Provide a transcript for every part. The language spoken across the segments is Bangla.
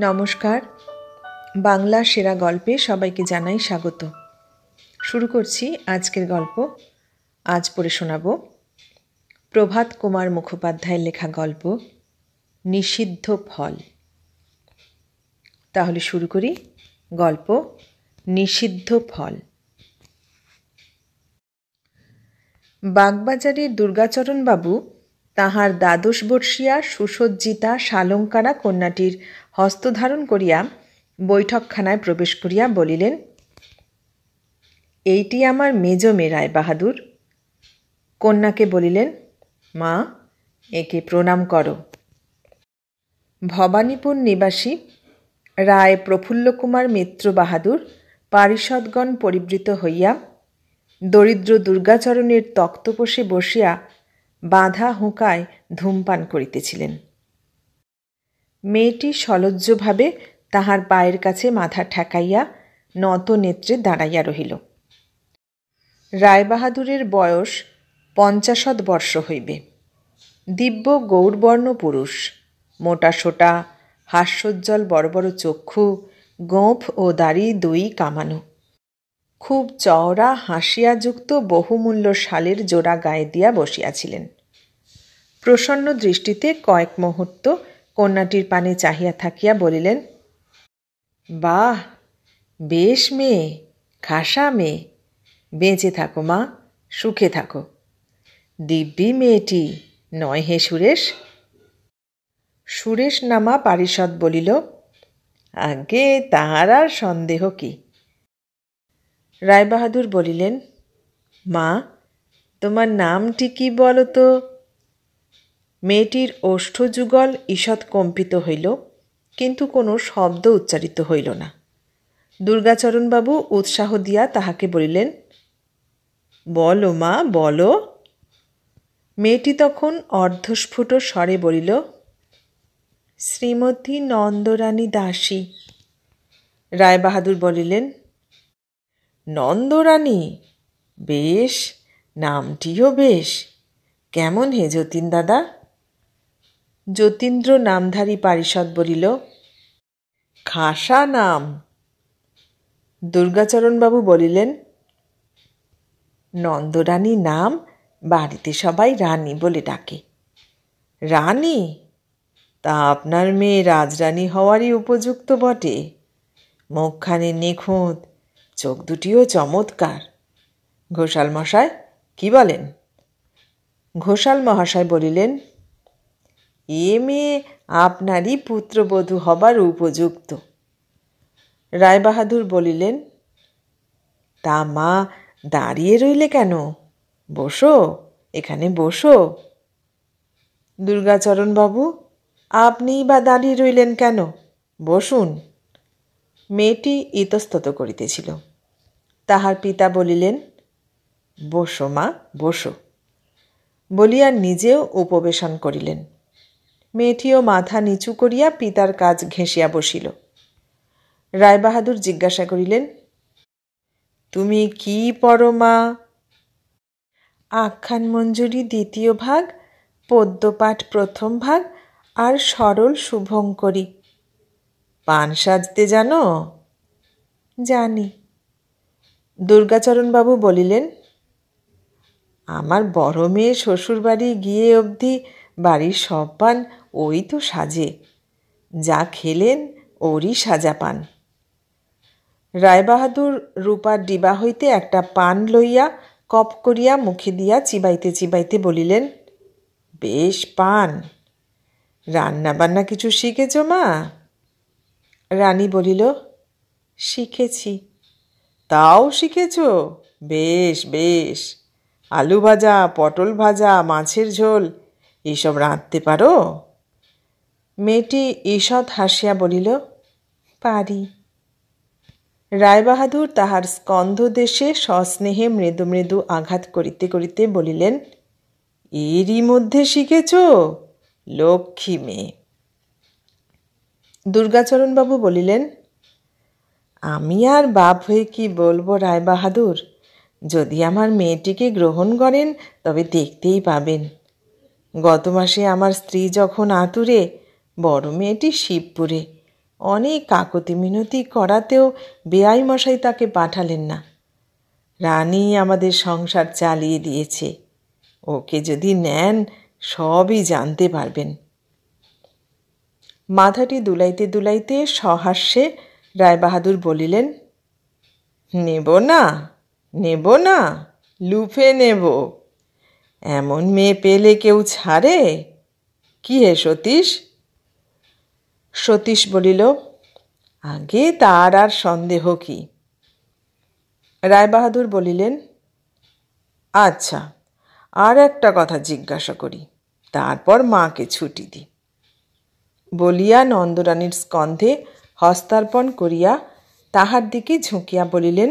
নমস্কার। বাংলা সেরা গল্পে সবাইকে জানাই স্বাগত। শুরু করছি আজকের গল্প। আজ পড়ে শোনাব প্রভাত কুমার মুখোপাধ্যায়ের লেখা গল্প নিষিদ্ধ ফল। তাহলে শুরু করি গল্প নিষিদ্ধ ফল। বাগবাজারের দুর্গাচরণবাবু তাহার দ্বাদশ বর্ষীয়া সুসজ্জিতা শালঙ্কারা কন্যাটির হস্তধারণ করিয়া বৈঠকখানায় প্রবেশ করিয়া বলিলেন, এইটি আমার মেজ মেয়ে রায়বাহাদুর। কন্যাকে বলিলেন, মা, একে প্রণাম করো। ভবানীপুর নিবাসী রায় প্রফুল্লকুমার মিত্র বাহাদুর পারিষদগণ পরিবৃত হইয়া দরিদ্র দুর্গাচরণের তক্তপোষে বসিয়া বাঁধা হুঁকায় ধূমপান করিতেছিলেন। মেয়েটি সলজ্জভাবে তাহার পায়ের কাছে মাথা ঠেকাইয়া নত নেত্রে দাঁড়াইয়া রহিল। রায়বাহাদুরের বয়স 50 বর্ষ হইবে। দিব্য গৌরবর্ণ পুরুষ, মোটা সোটা, হাস্যোজ্জ্বল বড় বড় চক্ষু, গোঁফ ও দাড়ি দুই কামানো। খুব চওড়া হাসিয়াযুক্ত বহুমূল্য শালের জোড়া গায়ে দিয়া বসিয়াছিলেন। প্রসন্ন দৃষ্টিতে কয়েক মুহূর্ত কন্যাটির পানে চাহিয়া থাকিয়া বলিলেন, বাহ, বেশ মেয়ে, খাসা মেয়ে, বেঁচে থাকো মা, সুখে থাকো। দিব্যি মেয়েটি, নয় হে সুরেশ? সুরেশ নামা পারিষদ বলিল, আগে তাহার আর সন্দেহ কি। রায়বাহাদুর বলিলেন, মা, তোমার নামটি কি বলো তো? মেয়েটির ওষ্ঠযুগল ঈষৎ কম্পিত হইল, কিন্তু কোনো শব্দ উচ্চারিত হইল না। দুর্গাচরণবাবু উৎসাহ দিয়া তাহাকে বলিলেন, বলো মা, বলো। মেয়েটি তখন অর্ধস্ফুট স্বরে বলিল, শ্রীমতী নন্দরানী দাসী। রায়বাহাদুর বলিলেন, নন্দরানী? বেশ, নামটিও বেশ। কেমন হে যতীন দাদা? যতীন্দ্র নামধারী পারিষদ বলিল, খাসা নাম। দুর্গাচরণবাবু বলিলেন, নন্দরানী নাম, বাড়িতে সবাই রানী বলে ডাকে। রানী? তা আপনার মেয়ে রাজরানী হওয়ারই উপযুক্ত বটে। মুখখানি নিখুঁত, চোখ দুটিও চমৎকার। ঘোষাল মশাই কি বলেন? ঘোষাল মহাশয় বলিলেন, এ মেয়ে আপনারই পুত্রবধূ হবার উপযুক্ত। রায়বাহাদুর বলিলেন, তা মা দাঁড়িয়ে রইলে কেন? বসো, এখানে বসো। দুর্গাচরণবাবু, আপনিই বা দাঁড়িয়ে রইলেন কেন? বসুন। মেয়েটি ইতস্তত করিতেছিল। তাহার পিতা বলিলেন, বসো মা, বসো, বলিয়া নিজেও উপবেশন করিলেন। মেয়েটিও মাথা নিচু করিয়া পিতার কাজ ঘেঁষিয়া বসিল। রায়বাহাদুর জিজ্ঞাসা করিলেন, তুমি কি পড়ো মা? আখ্যান মঞ্জুরি 2য় ভাগ, পদ্যপাঠ 1ম ভাগ আর সরল শুভঙ্করী। পান সাজতে জানো? জানি। দুর্গাচরণবাবু বলিলেন, আমার বড় মেয়ে শ্বশুরবাড়ি গিয়ে অবধি বাড়ির সব পান ওই তো সাজে। যা খেলেন ওরই সাজা পান। রায়বাহাদুর রূপার ডিবা হইতে একটা পান লইয়া কপ করিয়া মুখে দিয়া চিবাইতে চিবাইতে বলিলেন, বেশ পান। রান্না বান্না কিছু শিখেছ মা? রানী বলিল, শিখেছি। তাও শিখেছ? বেশ বেশ। আলু ভাজা, পটল ভাজা, মাছের ঝোল এইসব রাঁধতে পারো? মেয়েটি ঈষৎ হাসিয়া বলিল, পারি। রায়বাহাদুর তাহার স্কন্ধদেশে সস্নেহে মৃদু মৃদু আঘাত করিতে করিতে বলিলেন, এরই মধ্যে শিখেছ? লক্ষ্মী মেয়ে। দুর্গাচরণবাবু বলিলেন, আমি আর বাপ হয়ে কি বলবো রায়বাহাদুর? যদি আমার মেয়েটিকে গ্রহণ করেন তবে দেখতেই পাবেন। গত মাসে আমার স্ত্রী যখন আতুরে, বড় মেয়েটি শিবপুরে, অনেক কাকতি মিনতি করাতেও বেয়াই মশাই তাকে পাঠালেন না। রানী আমাদের সংসার চালিয়ে দিয়েছে, ওকে যদি নেন সবই জানতে পারবেন। মাথাটি দুলাইতে দুলাইতে সহাস্যে রায়বাহাদুর বলিলেন, নেব না, নেব না, লুফে নেব। এমন মেয়ে পেলে কেউ ছাড়ে? কি হে সতীশ? সতীশ বলিল, আগে তার আর সন্দেহ কি। রায়বাহাদুর বলিলেন, আচ্ছা, আর একটা কথা জিজ্ঞাসা করি, তারপর মাকে ছুটি দিই। বলিয়া নন্দরানীর স্কন্ধে হস্তার্পণ করিয়া তাহার দিকে ঝুঁকিয়া বলিলেন,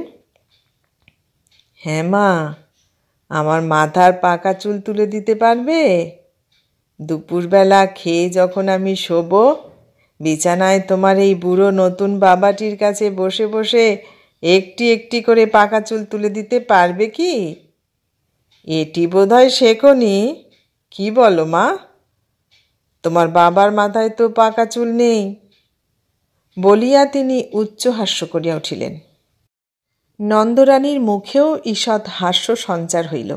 হ্যাঁ মা, আমার মাথার পাকা চুল তুলে দিতে পারবে? দুপুরবেলা খেয়ে যখন আমি শোব, বিছানায় তোমার এই বুড়ো নতুন বাবাটির কাছে বসে বসে একটি একটি করে পাকা চুল তুলে দিতে পারবে কি? এটি বোধহয় শেখোনি, কি বলো মা? তোমার বাবার মাথায় তো পাকা চুল নেই। বলিয়া তিনি উচ্চ হাস্য করিয়া উঠিলেন। নন্দরানীর মুখেও ঈষৎ হাস্য সঞ্চার হইল।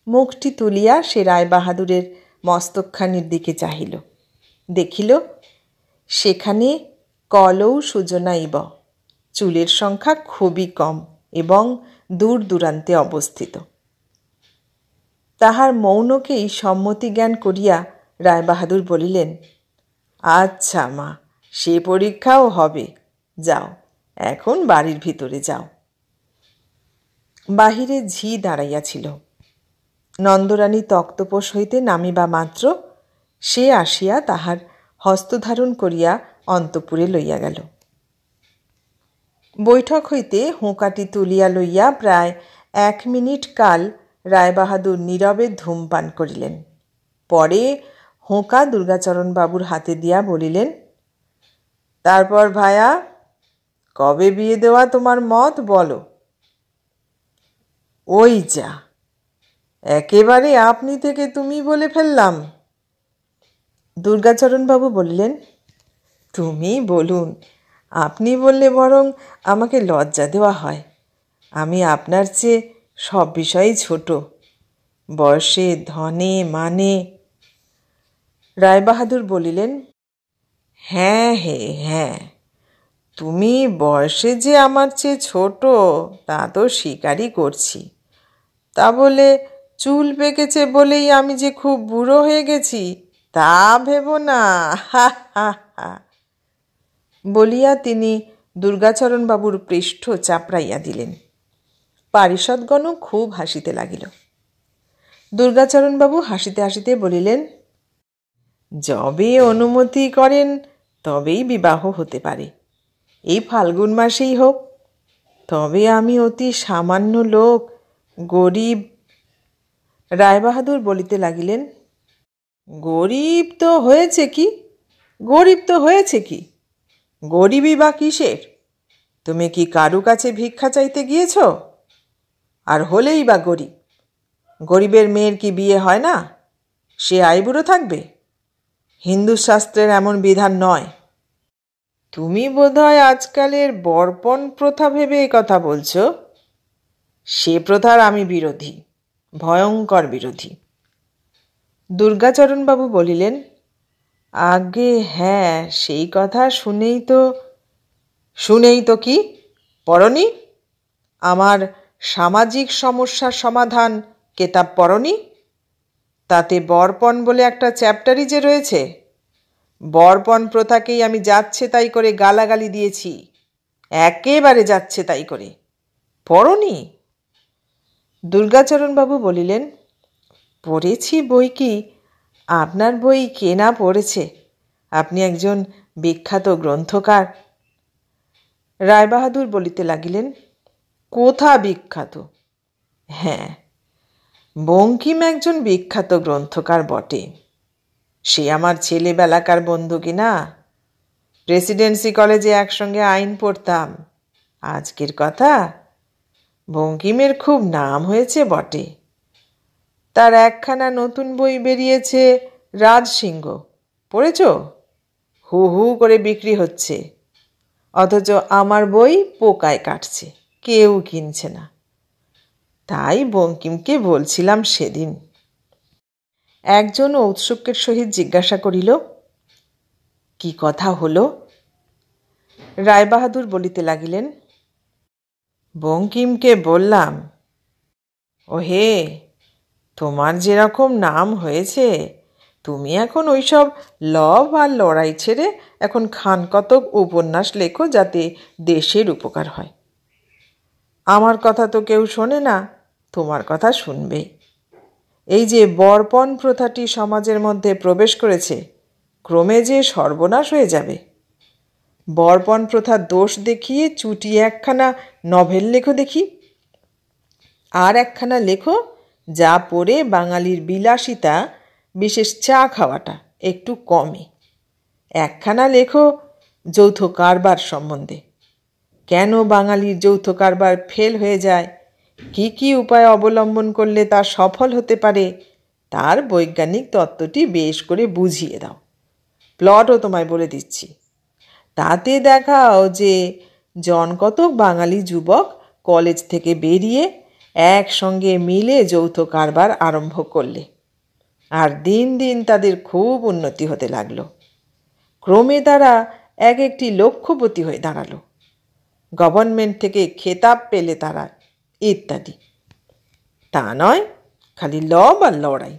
মুখটি তুলিয়া সে রায়বাহাদুরের মস্তকখানির দিকে চাহিল। দেখিল সেখানে কলৌ সুজনাইব, চুলের সংখ্যা খুবই কম এবং দূর দূরান্তে অবস্থিত। তাহার মৌনকেই সম্মতি জ্ঞান করিয়া রায়বাহাদুর বলিলেন, আচ্ছা মা, সে পরীক্ষাও হবে। যাও, এখন বাড়ির ভিতরে যাও। বাহিরে ঝি দাঁড়াইয়াছিল। নন্দরানী তক্তপোষ হইতে নামিবা মাত্র সে আসিয়া তাহার হস্তধারণ করিয়া অন্তঃপুরে লইয়া গেল। বৈঠক হইতে হুঁকাটি তুলিয়া লইয়া প্রায় 1 মিনিট কাল রায়বাহাদুর নীরবে ধূমপান করিলেন। পরে হুঁকা দুর্গাচরণবাবুর হাতে দিয়া বলিলেন, তারপর ভায়া, কবে বিয়ে দেওয়া তোমার মত বলো? ওই যা, একেবারে আপনি থেকে তুমি বলে ফেললাম। দুর্গাচরণবাবু বললেন, তুমি বলুন, আপনি বললে বরং আমাকে লজ্জা দেওয়া হয়। আমি আপনার চেয়ে সব বিষয়েই ছোট, বয়সে, ধনে, মানে। রায়বাহাদুর বলিলেন, হ্যাঁ হে হ্যাঁ, তুমি বয়সে যে আমার চেয়ে ছোট তা তো স্বীকারই করছি। তা বলে চুল পেকেছে বলেই আমি যে খুব বুড়ো হয়ে গেছি তা ভেবো না, হা হা হা। বলিয়া তিনি দুর্গাচরণবাবুর পৃষ্ঠ চাপড়াইয়া দিলেন। পারিষদগণও খুব হাসিতে লাগিল। দুর্গাচরণবাবু হাসিতে হাসিতে বলিলেন, যবে অনুমতি করেন তবেই বিবাহ হতে পারে, এই ফাল্গুন মাসেই হোক। তবে আমি অতি সামান্য লোক, গরিব। রায়বাহাদুর বলিতে লাগিলেন, গরিব তো হয়েছে কি, গরিব তো হয়েছে কি? গরিবই বা কিসের? তুমি কি কারু কাছে ভিক্ষা চাইতে গিয়েছ? আর হলেই বা গরিব, গরিবের মেয়ের কি বিয়ে হয় না? সে আইবুড়ো থাকবে? হিন্দু শাস্ত্রের এমন বিধান নয়। তুমি বোধহয় আজকালের বর্পণ প্রথা ভেবে এ কথা বলছ। সে প্রথার আমি বিরোধী, ভয়ঙ্কর বিরোধী। দুর্গাচরণবাবু বলিলেন, আগে হ্যাঁ, সেই কথা শুনেই তো কি পড়নি? আমার সামাজিক সমস্যার সমাধান কেতাব পড়নি? তাতে বর্পণ বলে একটা চ্যাপ্টারই যে রয়েছে। বর্পণ প্রথাকেই আমি যাচ্ছে তাই করে গালাগালি দিয়েছি, একেবারে যাচ্ছে তাই করে। পড়নি? দুর্গাচরণবাবু বলিলেন, পড়েছি বই কি, আপনার বই কে না পড়েছে? আপনি একজন বিখ্যাত গ্রন্থকার। রায়বাহাদুর বলিতে লাগিলেন, কোথা বিখ্যাত? হ্যাঁ, বঙ্কিম একজন বিখ্যাত গ্রন্থকার বটে। সে আমার ছেলেবেলাকার বন্ধু কিনা। প্রেসিডেন্সি কলেজে একসঙ্গে আইন পড়তাম। আজকের কথা, বঙ্কিমের খুব নাম হয়েছে বটে। তার একখানা নতুন বই বেরিয়েছে, রাজসিংহ, পড়েছ? হু হু করে বিক্রি হচ্ছে, অথচ আমার বই পোকায় কাটছে, কেউ কিনছে না। তাই বঙ্কিমকে বলছিলাম সেদিন। একজন ঔৎসুক্যের সহিত জিজ্ঞাসা করিল, কি কথা হলো? রায়বাহাদুর বলিতে লাগিলেন, বঙ্কিমকে বললাম, ও হে, তোমার যেরকম নাম হয়েছে, তুমি এখন ওইসব লভ আর লড়াই ছেড়ে এখন খানকতক উপন্যাস লেখো, যাতে দেশের উপকার হয়। আমার কথা তো কেউ শোনে না, তোমার কথা শুনবে। এই যে বরপণ প্রথাটি সমাজের মধ্যে প্রবেশ করেছে, ক্রমে যে সর্বনাশ হয়ে যাবে। বরপণ প্রথার দোষ দেখিয়ে চুটিয়ে একখানা নভেল লেখো দেখি, আর একখানা লেখো যা পড়ে বাঙালির বিলাসিতা, বিশেষ চা খাওয়াটা একটু কমে। একখানা লেখো যৌথ কারবার সম্বন্ধে, কেন বাঙালির যৌথ কারবার ফেল হয়ে যায়, কি কি উপায় অবলম্বন করলে তা সফল হতে পারে, তার বৈজ্ঞানিক তত্ত্বটি বেশ করে বুঝিয়ে দাও। প্লটও তোমায় বলে দিচ্ছি। তাতে দেখাও যে জনকতক বাঙালি যুবক কলেজ থেকে বেরিয়ে একসঙ্গে মিলে যৌথ কারবার আরম্ভ করলে, আর দিন দিন তাদের খুব উন্নতি হতে লাগলো। ক্রমে তারা এক একটি লক্ষ্যপতি হয়ে দাঁড়ালো, গভর্নমেন্ট থেকে খেতাব পেলে তারা, ইত্যাদি। তা নয়, খালি লব আর লড়াই,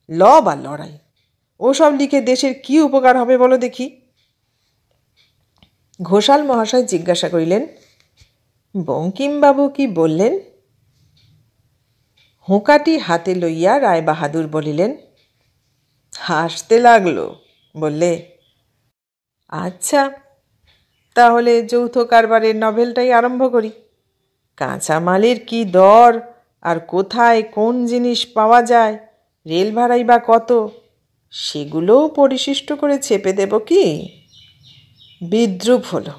লব আর লড়াই। ওসব লিখে দেশের কি উপকার হবে বলো দেখি? ঘোষাল মহাশয় জিজ্ঞাসা করিলেন, বঙ্কিমবাবু কি বললেন? হুঁকাটি হাতে লইয়া রায়বাহাদুর বলিলেন, হাসতে লাগলো, বললে, আচ্ছা, তাহলে যৌথ কারবারের নভেলটাই আরম্ভ করি। কাঁচামালের কি দর, আর কোথায় কোন জিনিস পাওয়া যায়, রেল ভাড়াই বা কত, সেগুলোও পরিশিষ্ট করে চেপে দেব কি? বিদ্রূপ হলো।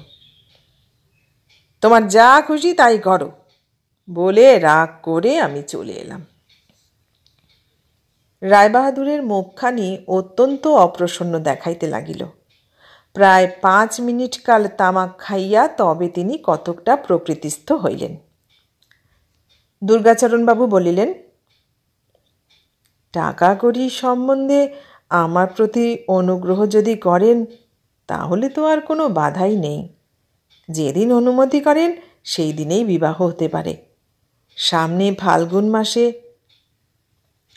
তোমার যা খুশি তাই করো বলে রাগ করে আমি চলে এলাম। রায়বাহাদুরের মুখখানি অত্যন্ত অপ্রসন্ন দেখাইতে লাগিল। প্রায় 5 মিনিট কাল তামাক খাইয়া তবে তিনি কতকটা প্রকৃতিস্থ হইলেন। দুর্গাচরণবাবু বলিলেন, টাকা কড়ি সম্বন্ধে আমার প্রতি অনুগ্রহ যদি করেন, তাহলে তো আর কোনো বাধাই নেই। যেদিন অনুমতি করেন সেই দিনেই বিবাহ হতে পারে। সামনে ফাল্গুন মাসে।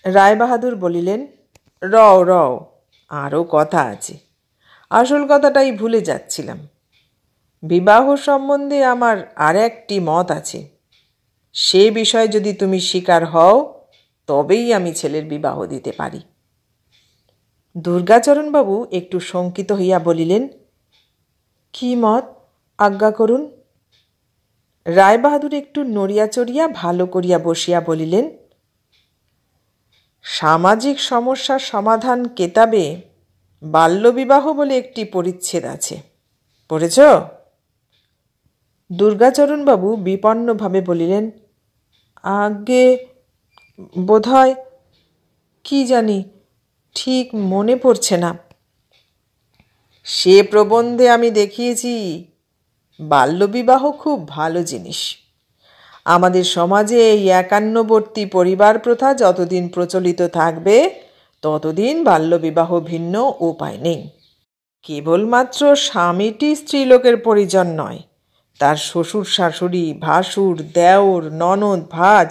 রায়বাহাদুর বলিলেন, রও রও, আরও কথা আছে। আসল কথাটাই ভুলে যাচ্ছিলাম। বিবাহ সম্বন্ধে আমার আর একটি মত আছে। সে বিষয়ে যদি তুমি স্বীকার হও, তবেই আমি ছেলের বিবাহ দিতে পারি। দুর্গাচরণবাবু একটু শঙ্কিত হইয়া বলিলেন, কি মত, আজ্ঞা করুন। রায়বাহাদুর একটু নড়িয়া চড়িয়া ভালো করিয়া বসিয়া বলিলেন, সামাজিক সমস্যার সমাধান কেতাবে বাল্যবিবাহ বলে একটি পরিচ্ছেদ আছে, পড়েছ? দুর্গাচরণবাবু বিপন্নভাবে বলিলেন, আগে বোধহয়, কি জানি, ঠিক মনে পড়ছে না। সে প্রবন্ধে আমি দেখিয়েছি বাল্যবিবাহ খুব ভালো জিনিস। আমাদের সমাজে এই একান্নবর্তী পরিবার প্রথা যতদিন প্রচলিত থাকবে, ততদিন বাল্যবিবাহ ভিন্ন উপায় নেই। কেবলমাত্র স্বামীটি স্ত্রীলোকের পরিজন নয়, তার শ্বশুর শাশুড়ি, ভাসুর, দেওর, ননদ, ভাজ,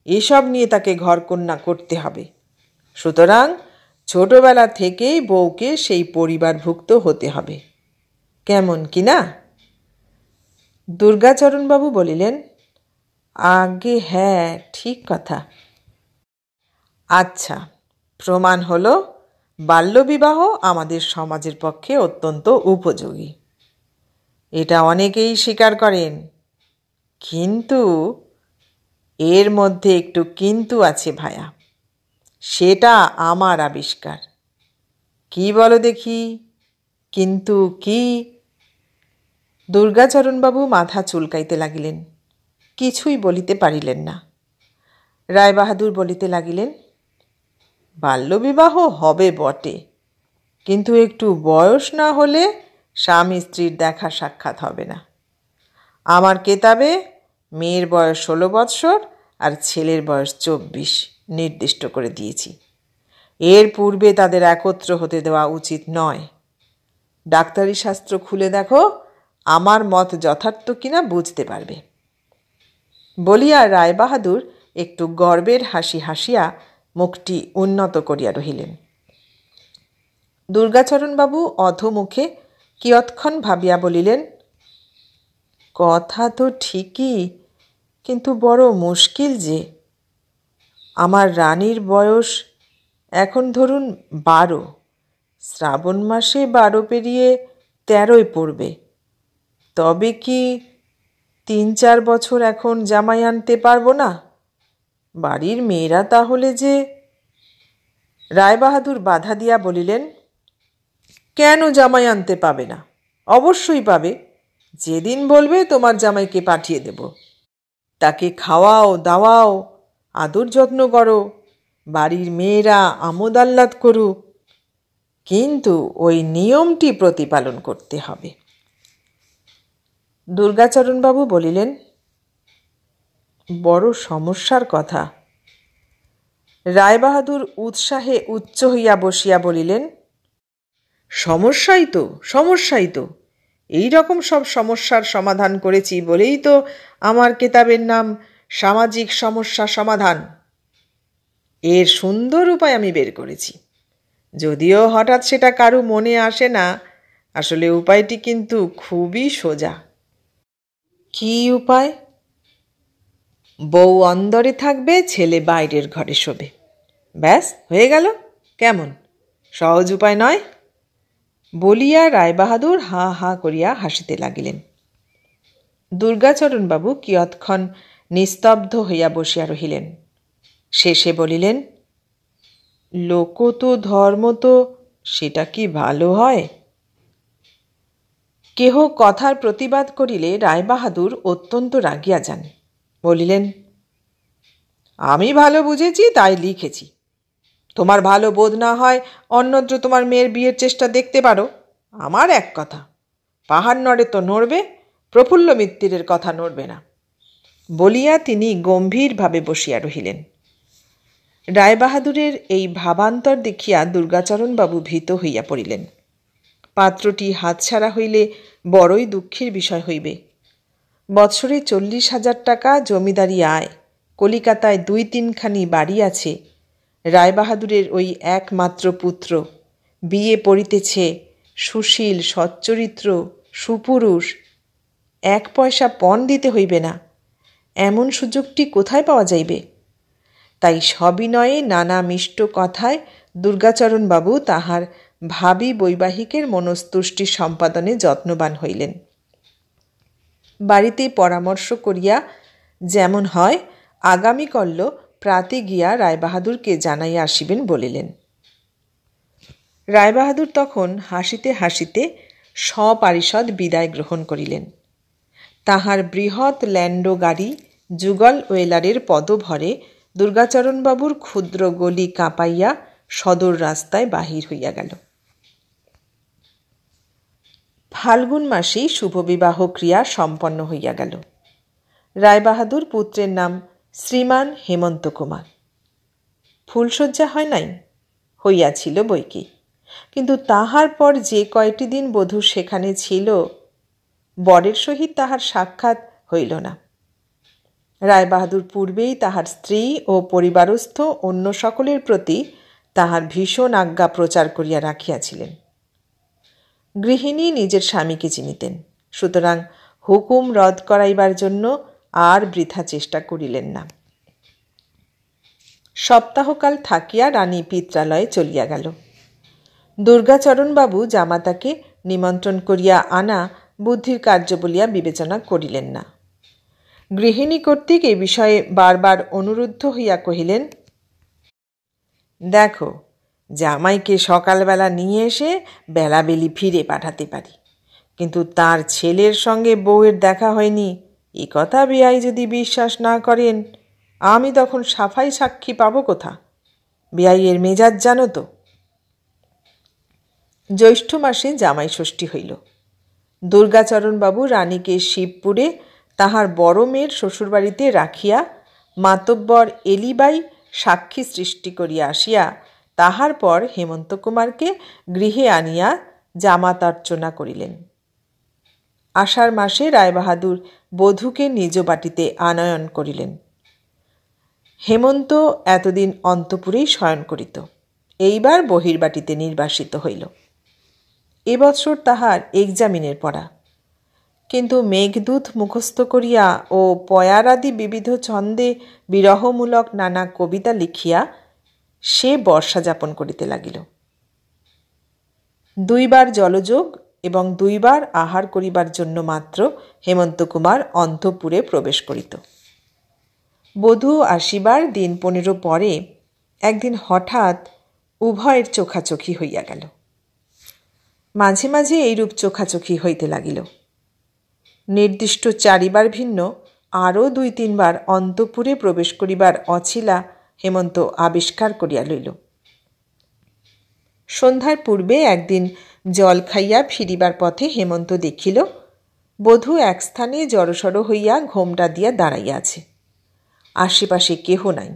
এসব নিয়ে তাকে ঘরকন্যা করতে হবে। সুতরাং ছোটবেলা থেকেই বউকে সেই পরিবারভুক্ত হতে হবে। কেমন কিনা? দুর্গাচরণবাবু বলিলেন, আগে হ্যাঁ, ঠিক কথা। আচ্ছা, প্রমাণ হলো বাল্যবিবাহ আমাদের সমাজের পক্ষে অত্যন্ত উপযোগী। এটা অনেকেই স্বীকার করেন, কিন্তু এর মধ্যে একটু কিন্তু আছে ভায়া। সেটা আমার আবিষ্কার। কি বলো দেখি, কিন্তু কি? দুর্গাচরণবাবু মাথা চুলকাইতে লাগিলেন, কিছুই বলিতে পারিলেন না। রায়বাহাদুর বলিতে লাগিলেন, বাল্যবিবাহ হবে বটে, কিন্তু একটু বয়স না হলে স্বামী স্ত্রীর দেখা সাক্ষাৎ হবে না। আমার কেতাবে মেয়ের বয়স 16 বৎসর আর ছেলের বয়স 24 নির্দিষ্ট করে দিয়েছি। এর পূর্বে তাদের একত্র হতে দেওয়া উচিত নয়। ডাক্তারি শাস্ত্র খুলে দেখো, আমার মত যথার্থ কিনা বুঝতে পারবে। বলিয়া রায়বাহাদুর একটু গর্বের হাসি হাসিয়া মুখটি উন্নত করিয়া রহিলেন। দুর্গাচরণবাবু অধোমুখে কিয়ৎক্ষণ ভাবিয়া বলিলেন, কথা তো ঠিকই, কিন্তু বড় মুশকিল যে। আমার রানীর বয়স এখন ধরুন 12, শ্রাবণ মাসে 12 পেরিয়ে 13 পড়বে। তবে কি 3-4 বছর এখন জামাই আনতে পারবো না? বাড়ির মেয়েরা তাহলে যে। রায়বাহাদুর বাধা দিয়া বলিলেন, কেন জামাই আনতে পাবে না? অবশ্যই পাবে। যেদিন বলবে তোমার জামাইকে পাঠিয়ে দেব। তাকে খাওয়াও দাওয়াও, আদর যত্ন করো, বাড়ির মেয়েরা আমোদ আহ্লাদ করুক, কিন্তু ওই নিয়মটি প্রতিপালন করতে হবে। দুর্গাচরণবাবু বলিলেন, বড় সমস্যার কথা। রায়বাহাদুর উৎসাহে উচ্চ হইয়া বসিয়া বলিলেন, সমস্যাই তো। এই রকম সব সমস্যার সমাধান করেছি বলেই তো আমার কেতাবের নাম সামাজিক সমস্যা সমাধান। এর সুন্দর উপায় আমি বের করেছি। যদিও হঠাৎ সেটা কারু মনে আসে না, আসলে উপায়টি কিন্তু খুবই সোজা। কি উপায়? বউ অন্দরে থাকবে, ছেলে বাইরের ঘরে শোবে। ব্যাস হয়ে গেল। কেমন সহজ উপায় নয়? বলিয়া রায়বাহাদুর হা হা করিয়া হাসিতে লাগিলেন। দুর্গাচরণবাবু কিয়ৎক্ষণ নিস্তব্ধ হইয়া বসিয়া রহিলেন। শেষে বলিলেন, লোক তো ধর্ম তো, সেটা কি ভালো হয়? কেহ কথার প্রতিবাদ করিলে রায়বাহাদুর অত্যন্ত রাগিয়া যান। বলিলেন, আমি ভালো বুঝেছি তাই লিখেছি। তোমার ভালো বোধ না হয় অন্যত্র তোমার মেয়ের বিয়ের চেষ্টা দেখতে পারো। আমার এক কথা, পাহাড় নড়ে তো নড়বে, প্রফুল্ল মিত্তিরের কথা নড়বে না। বলিয়া তিনি গম্ভীরভাবে বসিয়া রহিলেন। রায়বাহাদুরের এই ভাবান্তর দেখিয়া দুর্গাচরণবাবু ভীত হইয়া পড়িলেন। পাত্রটি হাতছাড়া হইলে বড়ই দুঃখের বিষয় হইবে। বৎসরে 40,000 টাকা জমিদারি আয়, কলিকাতায় 2-3খানি বাড়ি আছে। রায়বাহাদুরের ওই একমাত্র পুত্র, বিয়ে পড়িতেছে, সুশীল, সচ্চরিত্র, সুপুরুষ, 1 পয়সা পণ দিতে হইবে না, এমন সুযোগটি কোথায় পাওয়া যাইবে? তাই সবিনয়ে নানা মিষ্ট কথায় দুর্গাচরণবাবু তাহার ভাবী বৈবাহিকের মনস্তুষ্টি সম্পাদনে যত্নবান হইলেন। বাড়িতে পরামর্শ করিয়া যেমন হয় আগামীকল্য প্রাতে গিয়া রায়বাহাদুরকে জানাইয়া আসিবেন বলিলেন। রায়বাহাদুর তখন হাসিতে হাসিতে সপারিষদ বিদায় গ্রহণ করিলেন। তাহার বৃহৎ ল্যান্ডো গাড়ি যুগল ওয়েলারের পদভরে দুর্গাচরণবাবুর ক্ষুদ্র গলি কাঁপাইয়া সদর রাস্তায় বাহির হইয়া গেল। ফাল্গুন মাসেই শুভবিবাহ ক্রিয়া সম্পন্ন হইয়া গেল। রায়বাহাদুর পুত্রের নাম শ্রীমান হেমন্ত কুমার। ফুলশয্যা হয় নাই? হইয়াছিল বৈকি, কিন্তু তাহার পর যে কয়টি দিন বধূ সেখানে ছিল, বরের সহিত তাহার সাক্ষাৎ হইল না। রায়বাহাদুর পূর্বেই তাহার স্ত্রী ও পরিবারস্থ অন্য সকলের প্রতি তাহার ভীষণ আজ্ঞা প্রচার করিয়া রাখিয়াছিলেন। গৃহিণী নিজের স্বামীকে চিনিতেন, সুতরাং হুকুম রদ করাইবার জন্য আর বৃথা চেষ্টা করিলেন না। সপ্তাহকাল থাকিয়া রানী পিত্রালয়ে চলিয়া গেল। দুর্গাচরণবাবু জামাতাকে নিমন্ত্রণ করিয়া আনা বুদ্ধির কার্য বলিয়া বিবেচনা করিলেন না। গৃহিণী কর্তৃক এই বিষয়ে বারবার অনুরুদ্ধ হইয়া কহিলেন, দেখো, জামাইকে সকালবেলা নিয়ে এসে বেলাবেলি ফিরে পাঠাতে পারি, কিন্তু তার ছেলের সঙ্গে বউয়ের দেখা হয়নি এ কথা বেয়াই যদি বিশ্বাস না করেন, আমি তখন সাফাই সাক্ষী পাবো কোথা? বেয়াইয়ের মেজাজ জানো তো। জ্যৈষ্ঠ মাসে জামাই ষষ্ঠী হইল। দুর্গাচরণবাবু রানীকে শিবপুরে তাহার বড় মেয়ের শ্বশুরবাড়িতে রাখিয়া মাতব্বর এলিবাই সাক্ষী সৃষ্টি করিয়া আসিয়া তাহার পর হেমন্ত কুমারকে গৃহে আনিয়া জামাতার্চনা করিলেন। আষাঢ় মাসে রায়বাহাদুর বধূকে নিজ বাটিতে আনয়ন করিলেন। হেমন্ত এতদিন অন্তপুরেই শয়ন করিত, এইবার বহির্বাটিতে নির্বাসিত হইল। এবৎসর তাহার এক্সামিনের পড়া, কিন্তু মেঘদূত মুখস্থ করিয়া ও পয়ারাদি বিবিধ ছন্দে বিরহমূলক নানা কবিতা লিখিয়া সে বর্ষা যাপন করিতে লাগিল। 2 বার জলযোগ এবং 2 বার আহার করিবার জন্য মাত্র হেমন্ত কুমার অন্তঃপুরে প্রবেশ করিত। বধূ আসিবার দিন 15 পরে একদিন হঠাৎ উভয়ের চোখাচোখি হইয়া গেল। মাঝে মাঝে এইরূপ চোখাচোখি হইতে লাগিল। নির্দিষ্ট 4 বার ভিন্ন আরও 2-3 বার অন্তঃপুরে প্রবেশ করিবার অছিলা হেমন্ত আবিষ্কার করিয়া লইল। সন্ধ্যার পূর্বে একদিন জল খাইয়া ফিরিবার পথে হেমন্ত দেখিল বধূ এক স্থানে জড়সড় হইয়া ঘোমটা দিয়া দাঁড়াইয়া আছে, আশেপাশে কেহ নাই।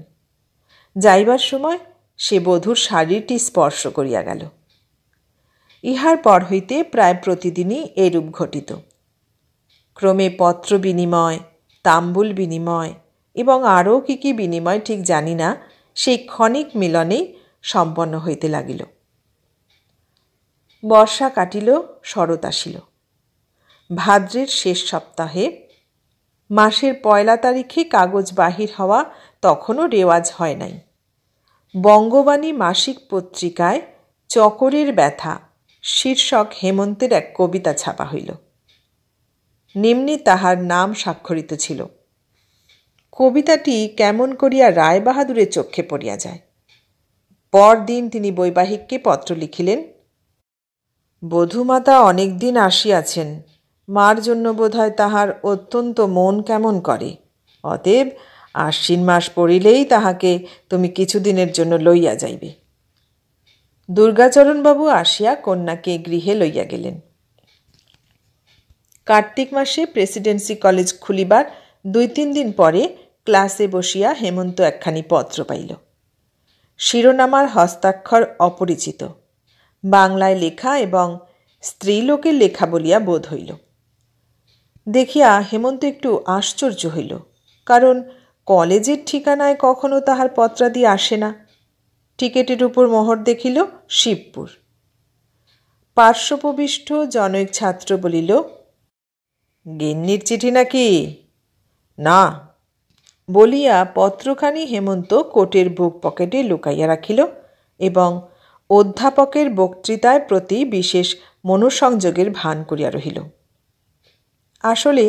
যাইবার সময় সে বধূর শাড়িটি স্পর্শ করিয়া গেল। ইহার পর হইতে প্রায় প্রতিদিনই এরূপ ঘটিত। ক্রমে পত্র বিনিময়, তাম্বুল বিনিময় এবং আরও কি কি বিনিময় ঠিক জানি না, সেই ক্ষণিক মিলনেই সম্পন্ন হইতে লাগিল। বর্ষা কাটিল, শরৎ আসিল। ভাদ্রের শেষ সপ্তাহে মাসের 1 তারিখে কাগজ বাহির হওয়া তখনও রেওয়াজ হয় নাই। বঙ্গবাণী মাসিক পত্রিকায় চকরের ব্যথা শীর্ষক হেমন্তের এক কবিতা ছাপা হইল। নিম্নে তাহার নাম স্বাক্ষরিত ছিল। কবিতাটি কেমন করিয়া রায়বাহাদুরের চক্ষে পড়িয়া যায়। পরদিন তিনি বৈবাহিককে পত্র লিখিলেন, বধূমাতা অনেক দিন আসিয়াছেন, মার জন্য বোধহয় তাহার অত্যন্ত মন কেমন করে, অতএব আশ্বিন মাস পড়িলেই তাহাকে তুমি কিছুদিনের জন্য লইয়া যাইবে। দুর্গাচরণবাবু আসিয়া কন্যাকে গৃহে লইয়া গেলেন। কার্তিক মাসে প্রেসিডেন্সি কলেজ খুলিবার 2-3 দিন পরে ক্লাসে বসিয়া হেমন্ত একখানি পত্র পাইল। শিরোনামার হস্তাক্ষর অপরিচিত, বাংলায় লেখা এবং স্ত্রীলোকের লেখা বলিয়া বোধ হইল। দেখিয়া হেমন্ত একটু আশ্চর্য হইল, কারণ কলেজের ঠিকানায় কখনো তাহার পত্রাদি আসে না। টিকেটের উপর মোহর দেখিল শিবপুর। পার্শ্বপ্রবিষ্ট জনৈক ছাত্র বলিল, গিন্নির চিঠি নাকি? না বলিয়া পত্রখানি হেমন্ত কোটের বুক পকেটে লুকাইয়া রাখিল এবং অধ্যাপকের বক্তৃতায় প্রতি বিশেষ মনোসংযোগের ভান করিয়া রহিল। আসলে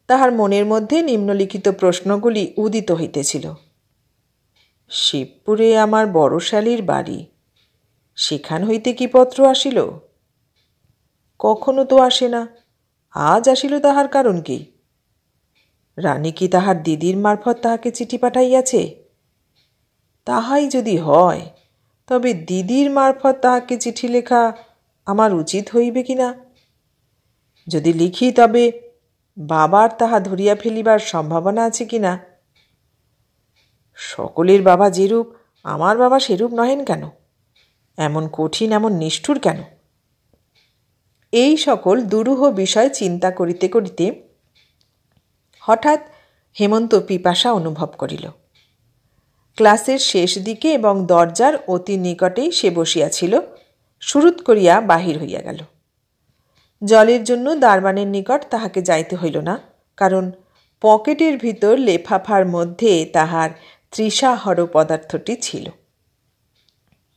তাহার মনের মধ্যে নিম্নলিখিত প্রশ্নগুলি উদিত হইতেছিল। শিবপুরে আমার বড় শালীর বাড়ি, সেখান হইতে কি পত্র আসিল? কখনো তো আসে না, আজ আসিল তাহার কারণ কি? রানী কি তাহার দিদির মারফত তাহাকে চিঠি পাঠাইয়াছে? তাহাই যদি হয় তবে দিদির মারফত তাহাকে চিঠি লেখা আমার উচিত হইবে কিনা? যদি লিখি তবে বাবার তাহা ধরিয়া ফেলিবার সম্ভাবনা আছে কিনা? সকলের বাবা যেরূপ আমার বাবা সেরূপ নহেন কেন? এমন কঠিন, এমন নিষ্ঠুর কেন? এই সকল দুরূহ বিষয় চিন্তা করিতে করিতে হঠাৎ হেমন্ত পিপাসা অনুভব করিল। ক্লাসের শেষ দিকে এবং দরজার অতি নিকটেই সে বসিয়াছিল। সুরুৎ করিয়া বাহির হইয়া গেল। জলের জন্য দারবানের নিকট তাহাকে যাইতে হইল না, কারণ পকেটের ভিতর লেফাফার মধ্যে তাহার তৃষাহর পদার্থটি ছিল।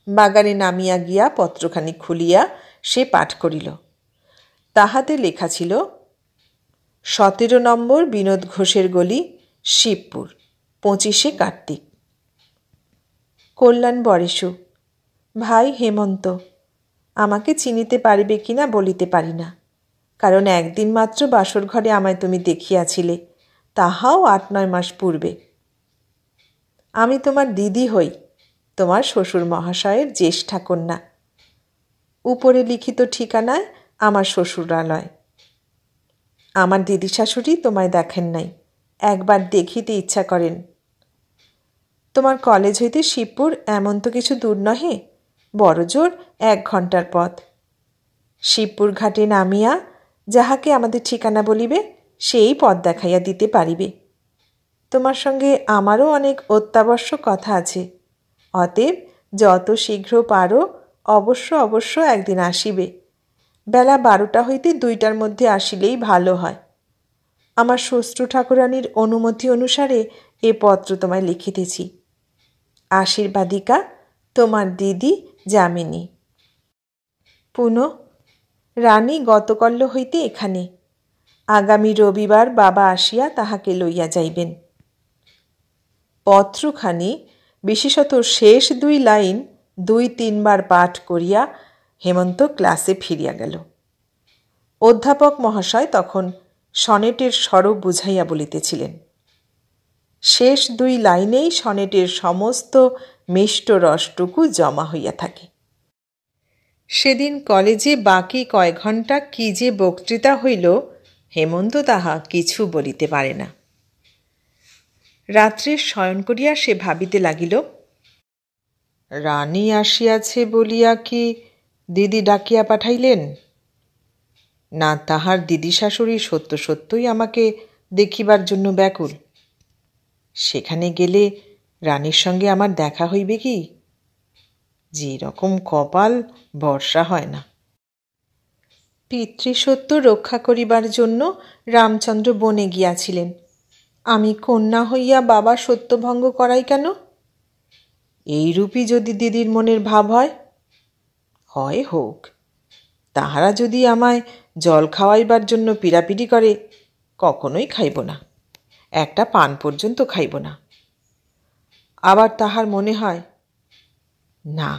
বাগানে নামিয়া গিয়া পত্রখানি খুলিয়া সে পাঠ করিল। তাহাতে লেখা ছিল, 17 নম্বর বিনোদ ঘোষের গলি, শিবপুর, 25শে কার্তিক। কল্যাণ বরেশু, ভাই হেমন্ত, আমাকে চিনিতে পারিবে কিনা বলিতে পারি না, কারণ একদিন মাত্র বাসর ঘরে আমায় তুমি দেখিয়াছিলে, তাহাও 8-9 মাস পূর্বে। আমি তোমার দিদি হই, তোমার শ্বশুর মহাশয়ের জ্যেষ্ঠা কন্যা। উপরে লিখিত ঠিকানায় আমার শ্বশুরালয়। আমার দিদি শাশুড়ি তোমায় দেখেন নাই, একবার দেখিতে ইচ্ছা করেন। তোমার কলেজ হইতে শিবপুর এমন তো কিছু দূর নহে, বড় জোর 1 ঘণ্টার পথ। শিবপুর ঘাটে নামিয়া যাহাকে আমাদের ঠিকানা বলিবে সেই পথ দেখাইয়া দিতে পারিবে। তোমার সঙ্গে আমারও অনেক অত্যাবশ্যক কথা আছে, অতএব যত শীঘ্র পারো অবশ্য একদিন আসিবে। বেলা 12টা হইতে 2টার মধ্যে আসিলেই ভালো হয়। আমার শ্বশ্রু ঠাকুরানীর অনুমতি অনুসারে এ পত্র তোমায় লিখিতেছি। আশীর্বাদিকা, তোমার দিদি যামিনী। পুনঃ রানী গতকল্য হইতে এখানে। আগামী রবিবার বাবা আসিয়া তাহাকে লইয়া যাইবেন। পত্রখানি বিশেষত শেষ 2 লাইন 2-3 বার পাঠ করিয়া হেমন্ত ক্লাসে ফিরিয়া গেল। অধ্যাপক মহাশয় তখন সনেটের স্বরূপ বুঝাইয়া বলিতেছিলেন। শেষ 2 লাইনেই সনেটের সমস্ত মিষ্ট রসটুকু জমা হইয়া থাকে। সেদিন কলেজে বাকি কয় ঘণ্টা কি যে বক্তৃতা হইল হেমন্ত তাহা কিছু বলিতে পারে না। রাত্রে শয়ন করিয়া সে ভাবিতে লাগিল, রানী আসিয়াছে বলিয়া কি দিদি ডাকিয়া পাঠাইলেন? না তাহার দিদি শাশুড়ি সত্যই আমাকে দেখিবার জন্য ব্যাকুল। সেখানে গেলে রানীর সঙ্গে আমার দেখা হইবে কি? যে রকম কপাল, বর্ষা হয় না। পিতৃসত্য রক্ষা করিবার জন্য রামচন্দ্র বনে গিয়াছিলেন। আমি কন্যা হইয়া বাবা সত্যভঙ্গ করাই কেন? এইরূপই যদি দিদির মনের ভাব হয় হোক। তাহারা যদি আমায় জল খাওয়াইবার জন্য পীড়াপিড়ি করে, কখনোই খাইব না, একটা পান পর্যন্ত খাইব না। আবার তাহার মনে হয়, না,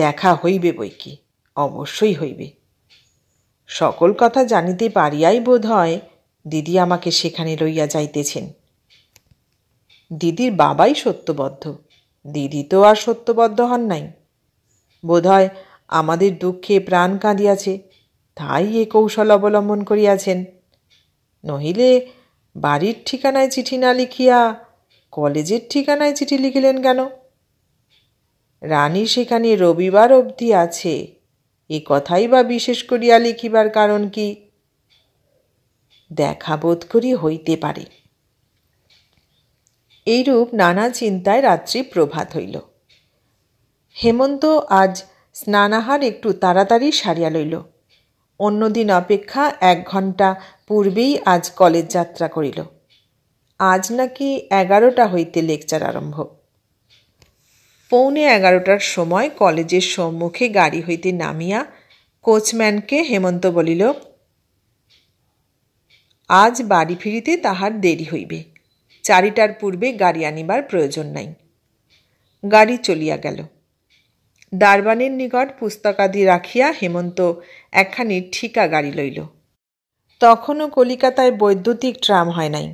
দেখা হইবে বৈকি, অবশ্যই হইবে। সকল কথা জানিতে পারিয়াই বোধ হয় দিদি আমাকে সেখানে লইয়া যাইতেছেন। দিদির বাবাই সত্যবদ্ধ, দিদি তো আর সত্যবদ্ধ হন নাই। বোধ হয় আমাদের দুঃখে প্রাণ কাঁদিয়াছে, তাই এ কৌশল অবলম্বন করিয়াছেন। নহিলে বাড়ির ঠিকানায় চিঠি না লিখিয়া কলেজের ঠিকানায় চিঠি লিখিলেন কেন? রানী সেখানে রবিবার অবধি আছে, এ কথাই বা বিশেষ করিয়া লিখিবার কারণ কি? দেখা বোধ করি হইতে পারে। এইরূপ নানা চিন্তায় রাত্রি প্রভাত হইল। হেমন্ত আজ স্নানাহার একটু তাড়াতাড়ি সারিয়া লইল। অন্যদিন অপেক্ষা 1 ঘণ্টা পূর্বেই আজ কলেজ যাত্রা করিল। আজ নাকি 11টা হইতে লেকচার আরম্ভ। 11:45 সময় কলেজের সম্মুখে গাড়ি হইতে নামিয়া কোচম্যানকে হেমন্ত বলিল, আজ বাড়ি ফিরিতে তাহার দেরি হইবে, 4টার পূর্বে গাড়ি আনিবার প্রয়োজন নাই। গাড়ি চলিয়া গেল। দারবানের নিকট পুস্তকাদি রাখিয়া হেমন্ত একখানি ঠিকা গাড়ি লইল। তখনও কলিকাতায় বৈদ্যুতিক ট্রাম হয় নাই।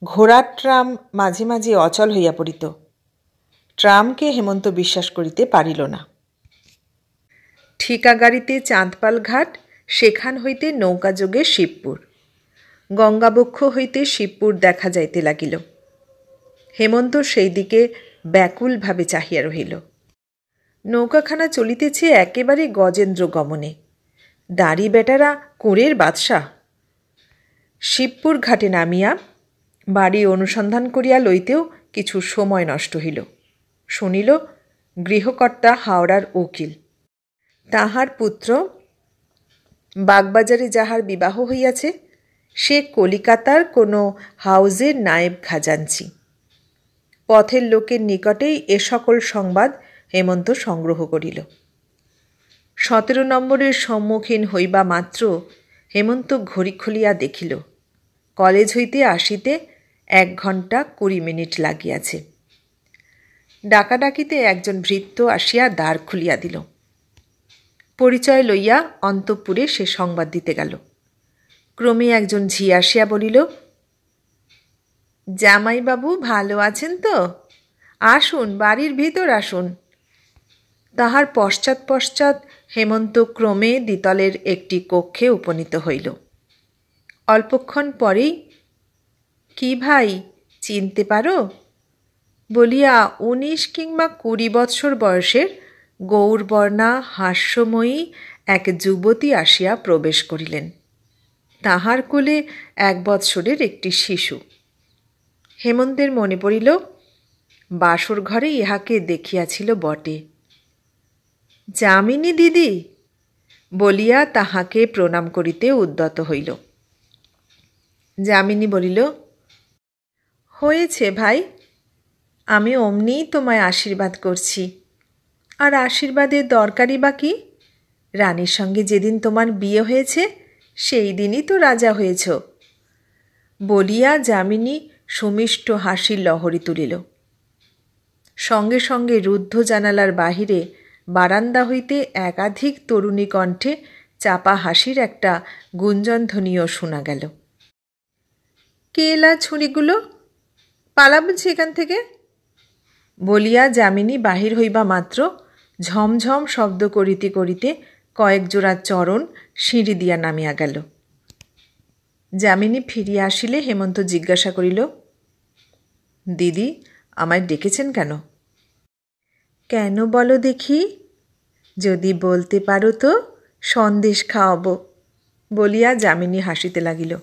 ঘোড়ার ট্রাম মাঝে মাঝে অচল হইয়া পড়িত। ট্রামকে হেমন্ত বিশ্বাস করিতে পারিল না। ঠিকা গাড়িতে চাঁদপাল ঘাট, সেখান হইতে নৌকাযোগে শিবপুর। গঙ্গাবক্ষ হইতে শিবপুর দেখা যাইতে লাগিল। হেমন্ত সেই দিকে ব্যাকুলভাবে চাহিয়া রহিল। নৌকাখানা চলিতেছে একেবারে গজেন্দ্র গমনে। দাঁড়ি বেটারা কুঁড়ের বাদশাহ। শিবপুর ঘাটে নামিয়া বাড়ি অনুসন্ধান করিয়া লইতেও কিছু সময় নষ্ট হইল। শুনিল গৃহকর্তা হাওড়ার উকিল। তাহার পুত্র বাগবাজারে যাহার বিবাহ হইয়াছে, সে কলিকাতার কোনো হাউজের নায়েব খাজাঞ্চি। পথের লোকের নিকটেই এ সকল সংবাদ হেমন্ত সংগ্রহ করিল। 17 নম্বরের সম্মুখীন হইবা মাত্র হেমন্ত ঘড়ি খুলিয়া দেখিল কলেজ হইতে আসিতে 1 ঘণ্টা 20 মিনিট লাগিয়াছে। ডাকাডাকিতে একজন ভৃত্য আসিয়া দ্বার খুলিয়া দিল। পরিচয় লইয়া অন্তঃপুরে সে সংবাদ দিতে গেল। ক্রমে একজন ঝি আসিয়া বলিল, জামাইবাবু ভালো আছেন তো? আসুন, বাড়ির ভিতর আসুন। তাহার পশ্চাৎ হেমন্ত ক্রমে দ্বিতলের একটি কক্ষে উপনীত হইল। অল্পক্ষণ পরেই, কি ভাই, চিনতে পারো বলিয়া 19 কিংবা 20 বৎসর বয়সের গৌরবর্ণা হাস্যময়ী এক যুবতী আসিয়া প্রবেশ করিলেন। তাহার কোলে 1 বৎসরের একটি শিশু। হেমন্তের মনে পড়িল, বাসর ঘরে ইহাকে দেখিয়াছিল বটে। যামিনী দিদি বলিয়া তাহাকে প্রণাম করিতে উদ্যত হইল। যামিনী বলিল, হয়েছে ভাই, আমি অমনিই তোমায় আশীর্বাদ করছি। আর আশীর্বাদের দরকারই বা কি? রানীর সঙ্গে যেদিন তোমার বিয়ে হয়েছে সেই দিনই তো রাজা হয়েছ। বলিয়া যামিনী সুমিষ্ট হাসির লহরী তুলিল। সঙ্গে সঙ্গে রুদ্ধ জানালার বাহিরে বারান্দা হইতে একাধিক তরুণী কণ্ঠে চাপা হাসির একটা গুঞ্জনধ্বনিও শোনা গেল। কে এলা ছুরিগুলো, পালাব সেখান থেকে বলিয়া যামিনী বাহির হইবা মাত্র ঝমঝম শব্দ করিতে করিতে কয়েক জোড়া চরণ সিঁড়ি দিয়া নামিয়া গেল। যামিনী ফিরিয়া আসিলে হেমন্ত জিজ্ঞাসা করিল, দিদি আমায় ডেকেছেন কেন? কেন বলো দেখি, যদি বলতে পারো তো সন্দেশ খাওয়াব বলিয়া যামিনী হাসিতে লাগিল।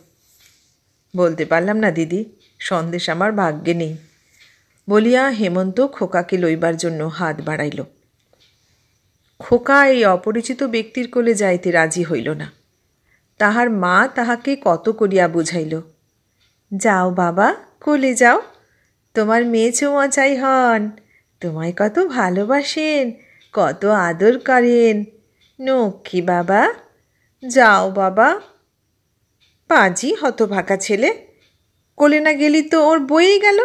বলতে পারলাম না দিদি, সন্দেশ আমার ভাগ্যে নেই বলিয়া হেমন্ত খোকাকে লইবার জন্য হাত বাড়াইল। খোকা এই অপরিচিত ব্যক্তির কোলে যাইতে রাজি হইল না। তাহার মা তাহাকে কত করিয়া বুঝাইল, যাও বাবা, কোলে যাও, তোমার মেয়ে চৌমাচাই হন, তোমায় কত ভালোবাসেন, কত আদর করেন, নক্ষী বাবা, যাও বাবা। পাজি হতভাগা ছেলে, কোলে না গেলি তো ওর বয়েই গেল।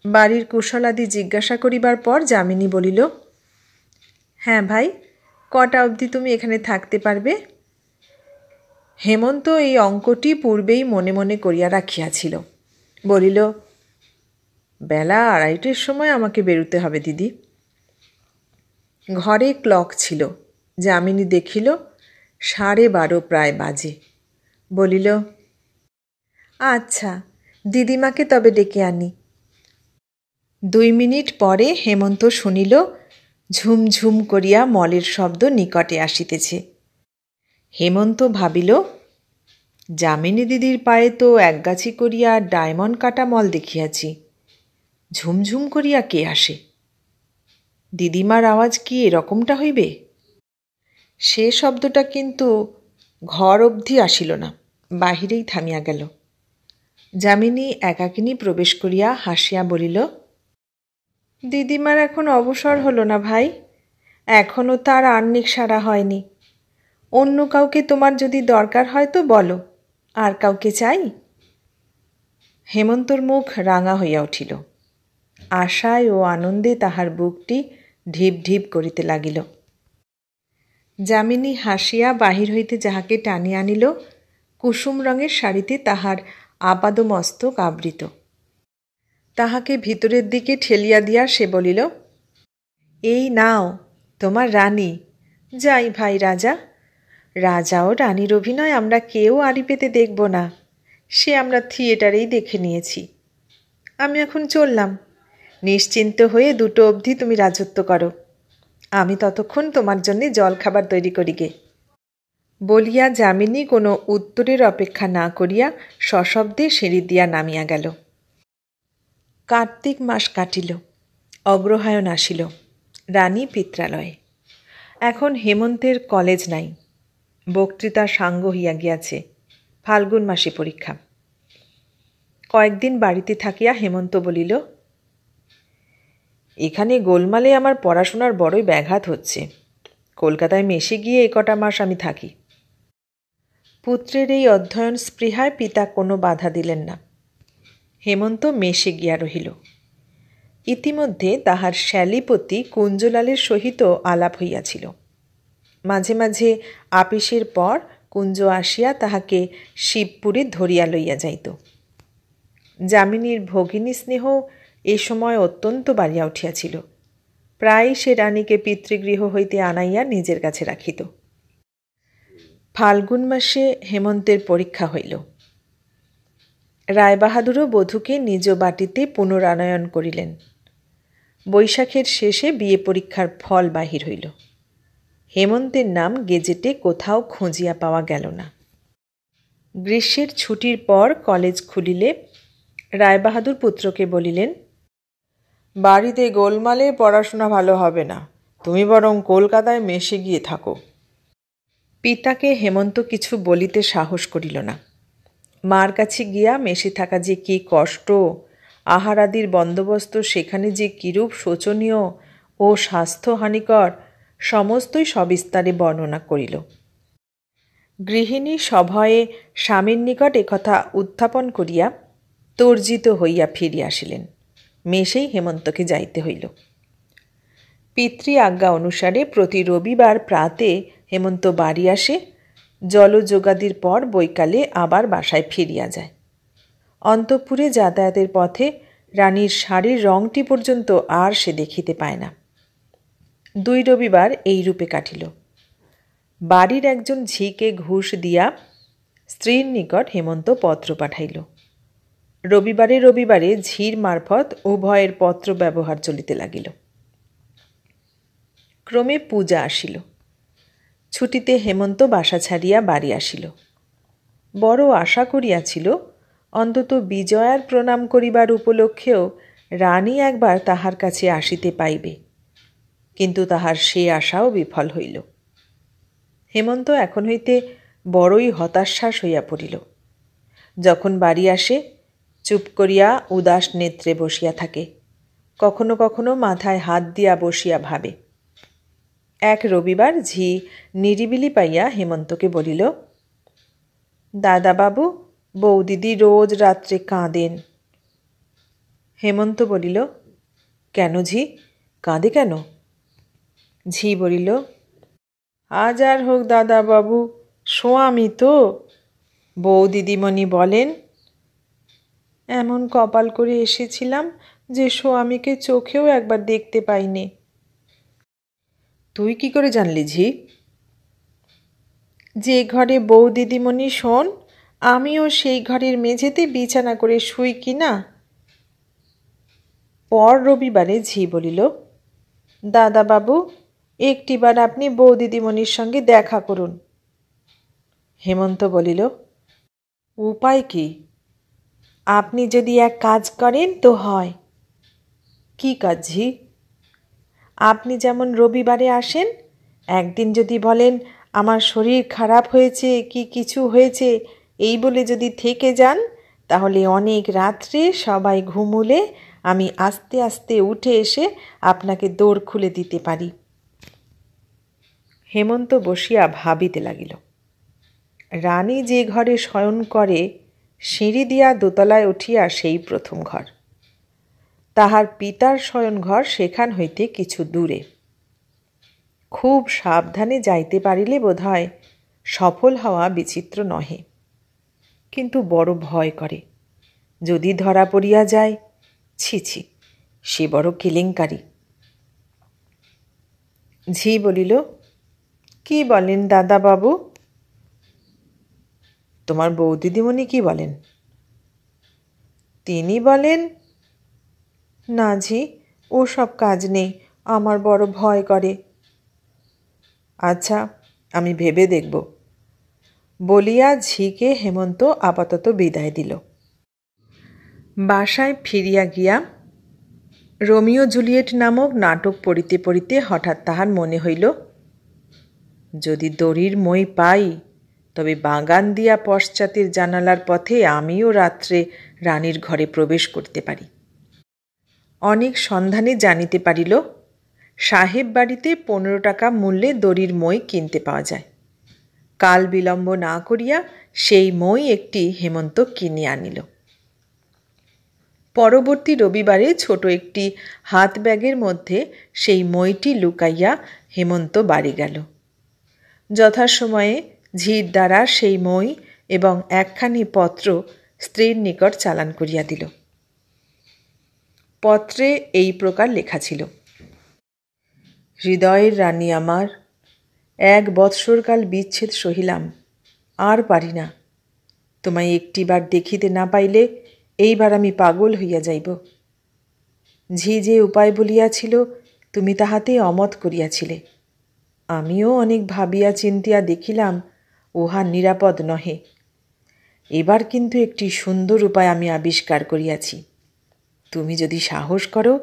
বাড়ির কুশলাদি জিজ্ঞাসা করিবার পর যামিনী বলিল, হ্যাঁ ভাই, কটা অবধি তুমি এখানে থাকতে পারবে? হেমন্ত এই অঙ্কটি পূর্বেই মনে মনে করিয়া রাখিয়াছিল। বলিল, বেলা 2:30টার সময় আমাকে বেরুতে হবে দিদি। ঘরে ক্লক ছিল। যামিনী দেখিল 12:30 প্রায় বাজে। বলিল, আচ্ছা, দিদিমাকে তবে ডেকে আনি। 2 মিনিট পরে হেমন্ত শুনিল ঝুমঝুম করিয়া মলের শব্দ নিকটে আসিতেছে। হেমন্ত ভাবিল, যামিনী দিদির পায়ে তো একগাছি করিয়া ডায়মন্ড কাটা মল দেখিয়াছি, ঝুমঝুম করিয়া কে আসে? দিদিমার আওয়াজ কি এরকমটা হইবে? সে শব্দটা কিন্তু ঘর অবধি আসিল না, বাহিরেই থামিয়া গেল। যামিনী একাকিনী প্রবেশ করিয়া হাসিয়া বলিল, দিদিমার এখন অবসর হলো না ভাই, এখনও তার আহ্নিক সারা হয়নি। অন্য কাউকে তোমার যদি দরকার হয় তো বলো, আর কাউকে চাই? হেমন্তর মুখ রাঙা হইয়া উঠিল। আশায় ও আনন্দে তাহার বুকটি ঢিপ ঢিপ করিতে লাগিল। যামিনী হাসিয়া বাহির হইতে যাহাকে টানিয়া আনিল, কুসুম রঙের শাড়িতে তাহার আপাদমস্তক আবৃত। তাহাকে ভিতরের দিকে ঠেলিয়া দিয়া সে বলিল, এই নাও তোমার রানী। যাই ভাই রাজা। রাজা ও রানীর অভিনয় আমরা কেউ আড়ি পেতে দেখব না, সে আমরা থিয়েটারেই দেখে নিয়েছি। আমি এখন চললাম, নিশ্চিন্ত হয়ে 2টো অবধি তুমি রাজত্ব করো, আমি ততক্ষণ তোমার জন্যে জল খাবার তৈরি করি গে। বলিয়া যামিনী কোনো উত্তরের অপেক্ষা না করিয়া সশব্দে সিঁড়ি দিয়া নামিয়া গেল। কার্তিক মাস কাটিল, অগ্রহায়ণ আসিল, রানী পিত্রালয়ে। এখন হেমন্তের কলেজ নাই, বক্তৃতা সাঙ্গ হইয়া গিয়াছে, ফাল্গুন মাসে পরীক্ষা। কয়েকদিন বাড়িতে থাকিয়া হেমন্ত বলিল, এখানে গোলমালে আমার পড়াশোনার বড়ই ব্যাঘাত হচ্ছে, কলকাতায় মেশে গিয়ে কটা মাস আমি থাকি। পুত্রের এই অধ্যয়ন স্পৃহায় পিতা কোনো বাধা দিলেন না। হেমন্ত মেশে গিয়া রহিল। ইতিমধ্যে তাহার শ্যালীপতি কুঞ্জলালের সহিত আলাপ হইয়াছিল। মাঝে মাঝে আপিসের পর কুঞ্জ আসিয়া তাহাকে শিবপুরে ধরিয়া লইয়া যাইত। যামিনীর ভগিনী স্নেহ এ সময় অত্যন্ত বাড়িয়া উঠিয়াছিল। প্রায় সে রানীকে পিতৃগৃহ হইতে আনাইয়া নিজের কাছে রাখিত। ফাল্গুন মাসে হেমন্তের পরীক্ষা হইল। রায়বাহাদুরও বধূকে নিজ বাটিতে পুনরানয়ন করিলেন। বৈশাখের শেষে বিয়ে পরীক্ষার ফল বাহির হইল। হেমন্তের নাম গেজেটে কোথাও খুঁজিয়া পাওয়া গেল না। গ্রীষ্মের ছুটির পর কলেজ খুলিলে রায়বাহাদুর পুত্রকে বলিলেন, বাড়িতে গোলমালে পড়াশোনা ভালো হবে না, তুমি বরং কলকাতায় মেশে গিয়ে থাকো। পিতাকে হেমন্ত কিছু বলিতে সাহস করিল না। মার কাছে গিয়া মেশে থাকা যে কি কষ্ট, আহারাদির বন্দোবস্ত সেখানে যে কিরূপ শোচনীয় ও স্বাস্থ্যহানিকর, সমস্তই সবিস্তারে বর্ণনা করিল। গৃহিণী সভয়ে স্বামীর নিকট একথা উত্থাপন করিয়া তর্জিত হইয়া ফিরিয়া আসিলেন। মেশেই হেমন্তকে যাইতে হইল। পিতৃ আজ্ঞা অনুসারে প্রতি রবিবার প্রাতে হেমন্ত বাড়ি আসে, জলযোগাদির পর বৈকালে আবার বাসায় ফিরিয়া যায়। অন্তঃপুরে যাতায়াতের পথে রানীর শাড়ির রংটি পর্যন্ত আর সে দেখিতে পায় না। 2 রবিবার এই রূপে কাটিল। বাড়ির একজন ঝিকে ঘুষ দিয়া স্ত্রীর নিকট হেমন্ত পত্র পাঠাইল। রবিবারে রবিবারে ঝির মারফত উভয়ের পত্র ব্যবহার চলিতে লাগিল। ক্রমে পূজা আসিল। ছুটিতে হেমন্ত বাসা ছাড়িয়া বাড়ি আসিল। বড় আশা করিয়াছিল অন্তত বিজয়ার প্রণাম করিবার উপলক্ষেও রানী একবার তাহার কাছে আসিতে পাইবে, কিন্তু তাহার সে আশাও বিফল হইল। হেমন্ত এখন হইতে বড়ই হতাশ্বাস হইয়া পড়িল। যখন বাড়ি আসে চুপ করিয়া উদাস নেত্রে বসিয়া থাকে, কখনো কখনো মাথায় হাত দিয়া বসিয়া ভাবে। এক রবিবার ঝি নিরিবিলি পাইয়া হেমন্তকে বলিল, দাদাবাবু, বৌদিদি রোজ রাত্রে কাঁদেন। হেমন্ত বলিল, কেন ঝি, কাঁদে কেন? ঝি বলিল, আজ আর হোক দাদাবাবু, স্বামী তো। বৌদিদিমণি বলেন, এমন কপাল করে এসেছিলাম যে স্বামীকে চোখেও একবার দেখতে পাইনি। তুই কি করে জানলি ঝি? যে ঘরে বৌদিদিমণি শোন, আমিও সেই ঘরের মেঝেতে বিছানা করে শুই কি না। পর রবিবারে ঝি বলিল, দাদাবাবু, একটিবার আপনি বৌদিদিমণির সঙ্গে দেখা করুন। হেমন্ত বলিল, উপায় কি? আপনি যদি এক কাজ করেন তো হয়। কি কাজ ঝি? আপনি যেমন রবিবারে আসেন, একদিন যদি বলেন আমার শরীর খারাপ হয়েছে কি কিছু হয়েছে এই বলে যদি থেকে যান, তাহলে অনেক রাত্রে সবাই ঘুমুলে আমি আস্তে আস্তে উঠে এসে আপনাকে দোর খুলে দিতে পারি। হেমন্ত বসিয়া ভাবিতে লাগিল। রানী যে ঘরে শয়ন করে সিঁড়ি দিয়া দোতলায় উঠিয়া সেই প্রথম ঘর। তাহার পিতার শয়ন ঘর সেখান হইতে কিছু দূরে। খুব সাবধানে যাইতে পারিলে বোধহয় সফল হওয়া বিচিত্র নহে, কিন্তু বড় ভয় করে। যদি ধরা পড়িয়া যায়, ছি ছি, সে বড় কেলেঙ্কারি। ঝি বলিল, কি বলেন দাদাবাবু? তোমার বৌদিদিমণি কি বলেন? তিনি বলেন, না ঝি, ও সব কাজ নেই, আমার বড় ভয় করে। আচ্ছা, আমি ভেবে দেখব বলিয়া ঝিকে হেমন্ত আপাতত বিদায় দিল। বাসায় ফিরিয়া গিয়া রোমিও জুলিয়েট নামক নাটক পড়িতে পড়িতে হঠাৎ তাহার মনে হইল, যদি দড়ির মই পাই তবে বাগান দিয়া পশ্চাতের জানালার পথে আমিও রাত্রে রানীর ঘরে প্রবেশ করতে পারি। অনেক সন্ধানে জানিতে পারিল সাহেব বাড়িতে 15 টাকা মূল্যে দড়ির মই কিনতে পাওয়া যায়। কাল বিলম্ব না করিয়া সেই মই একটি হেমন্ত কিনে আনিল। পরবর্তী রবিবারে ছোট একটি হাত ব্যাগের মধ্যে সেই মইটি লুকাইয়া হেমন্ত বাড়ি গেল। যথাসময়ে ঝির দ্বারা সেই মই এবং একখানি পত্র স্ত্রীর নিকট চালান করিয়া দিল। পত্রে এই প্রকার লেখা ছিল, হৃদয়ের রানী আমার, 1 বৎসরকাল বিচ্ছেদ সহিলাম, আর পারি না। তোমায় একটিবার দেখিতে না পাইলে এইবার আমি পাগল হইয়া যাইব। ঝি যে উপায় বলিয়াছিল তুমি তাহাতে অমত করিয়াছিলে। আমিও অনেক ভাবিয়া চিন্তিয়া দেখিলাম উহা নিরাপদ নহে। এবার কিন্তু একটি সুন্দর উপায় আমি আবিষ্কার করিয়াছি। তুমি যদি সাহস করো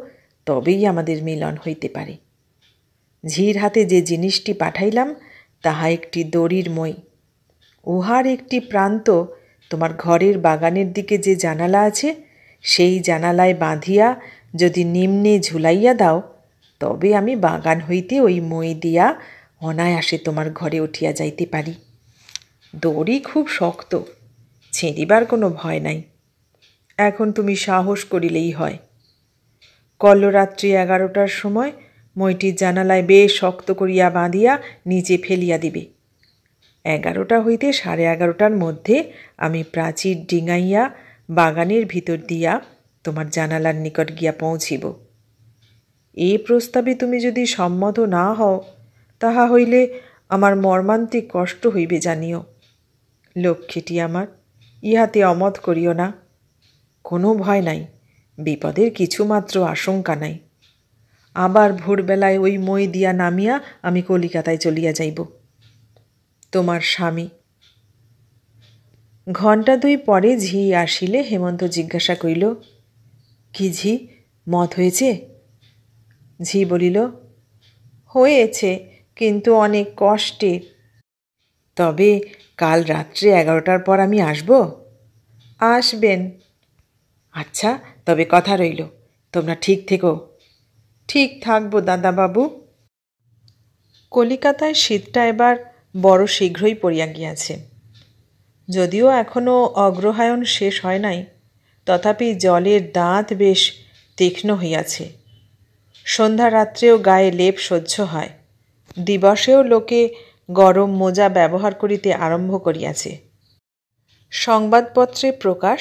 তবেই আমাদের মিলন হইতে পারে। ঝির হাতে যে জিনিসটি পাঠাইলাম তাহা একটি দড়ির মই। উহার একটি প্রান্ত তোমার ঘরের বাগানের দিকে যে জানালা আছে সেই জানালায় বাঁধিয়া যদি নিম্নে ঝুলাইয়া দাও, তবে আমি বাগান হইতে ওই মই দিয়া অনায়াসে তোমার ঘরে উঠিয়া যাইতে পারি। দড়ি খুব শক্ত, ছিঁড়িবার কোনো ভয় নাই। এখন তুমি সাহস করিলেই হয়। কল্লরাত্রি 11টার সময় মইটির জানালায় বেশ শক্ত করিয়া বাঁধিয়া নিচে ফেলিয়া দিবে। 11টা হইতে 11:30টার মধ্যে আমি প্রাচীর ডিঙাইয়া বাগানের ভিতর দিয়া তোমার জানালার নিকট গিয়া পৌঁছিব। এই প্রস্তাবে তুমি যদি সম্মত না হও, তাহা হইলে আমার মর্মান্তিক কষ্ট হইবে জানিও। লক্ষ্মীটি আমার, ইহাতে অমত করিও না। কোনো ভয় নাই, বিপদের কিছুমাত্র আশঙ্কা নাই। আবার ভোরবেলায় ওই মই দিয়া নামিয়া আমি কলিকাতায় চলিয়া যাইব। তোমার স্বামী। 2 ঘণ্টা পরে ঝি আসিলে হেমন্ত জিজ্ঞাসা করিল, কি ঝি, মত হয়েছে? ঝি বলিল, হয়েছে, কিন্তু অনেক কষ্টে। তবে কাল রাত্রে 11টার পর আমি আসব? আসবেন। আচ্ছা, তবে কথা রইল, তোমরা ঠিক থেকো। ঠিক থাকবো দাদাবাবু। কলিকাতায় শীতটা এবার বড় শীঘ্রই পড়িয়া গিয়াছে। যদিও এখনও অগ্রহায়ণ শেষ হয় নাই, তথাপি জলের দাঁত বেশ তীক্ষ্ণ হইয়াছে। সন্ধ্যা রাত্রেও গায়ে লেপ সহ্য হয়। দিবসেও লোকে গরম মোজা ব্যবহার করিতে আরম্ভ করিয়াছে। সংবাদপত্রে প্রকাশ,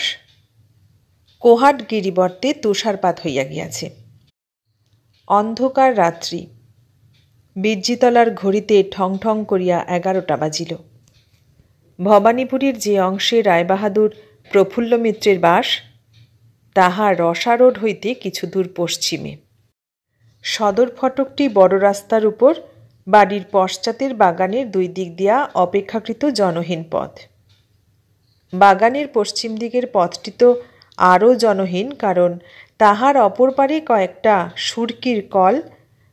কোহাট গিরিবর্তে তুষারপাত হইয়া গিয়াছে। অন্ধকার রাত্রি। বীরজিতলার ঘড়িতে ঠং ঠং করিয়া 11টা বাজিল। ভবানীপুরীর যে অংশে রায়বাহাদুর প্রফুল্ল মিত্রের বাস, তাহা রসা রোড হইতে কিছু দূর পশ্চিমে। সদর ফটকটি বড় রাস্তার উপর বাড়ির পশ্চাতের বাগানের 2 দিক দিয়া অপেক্ষাকৃত জনহীন পথ। বাগানের পশ্চিম দিকের পথটি তো আরও জনহীন, কারণ তাহার অপর পারে কয়েকটা সুরকির কল।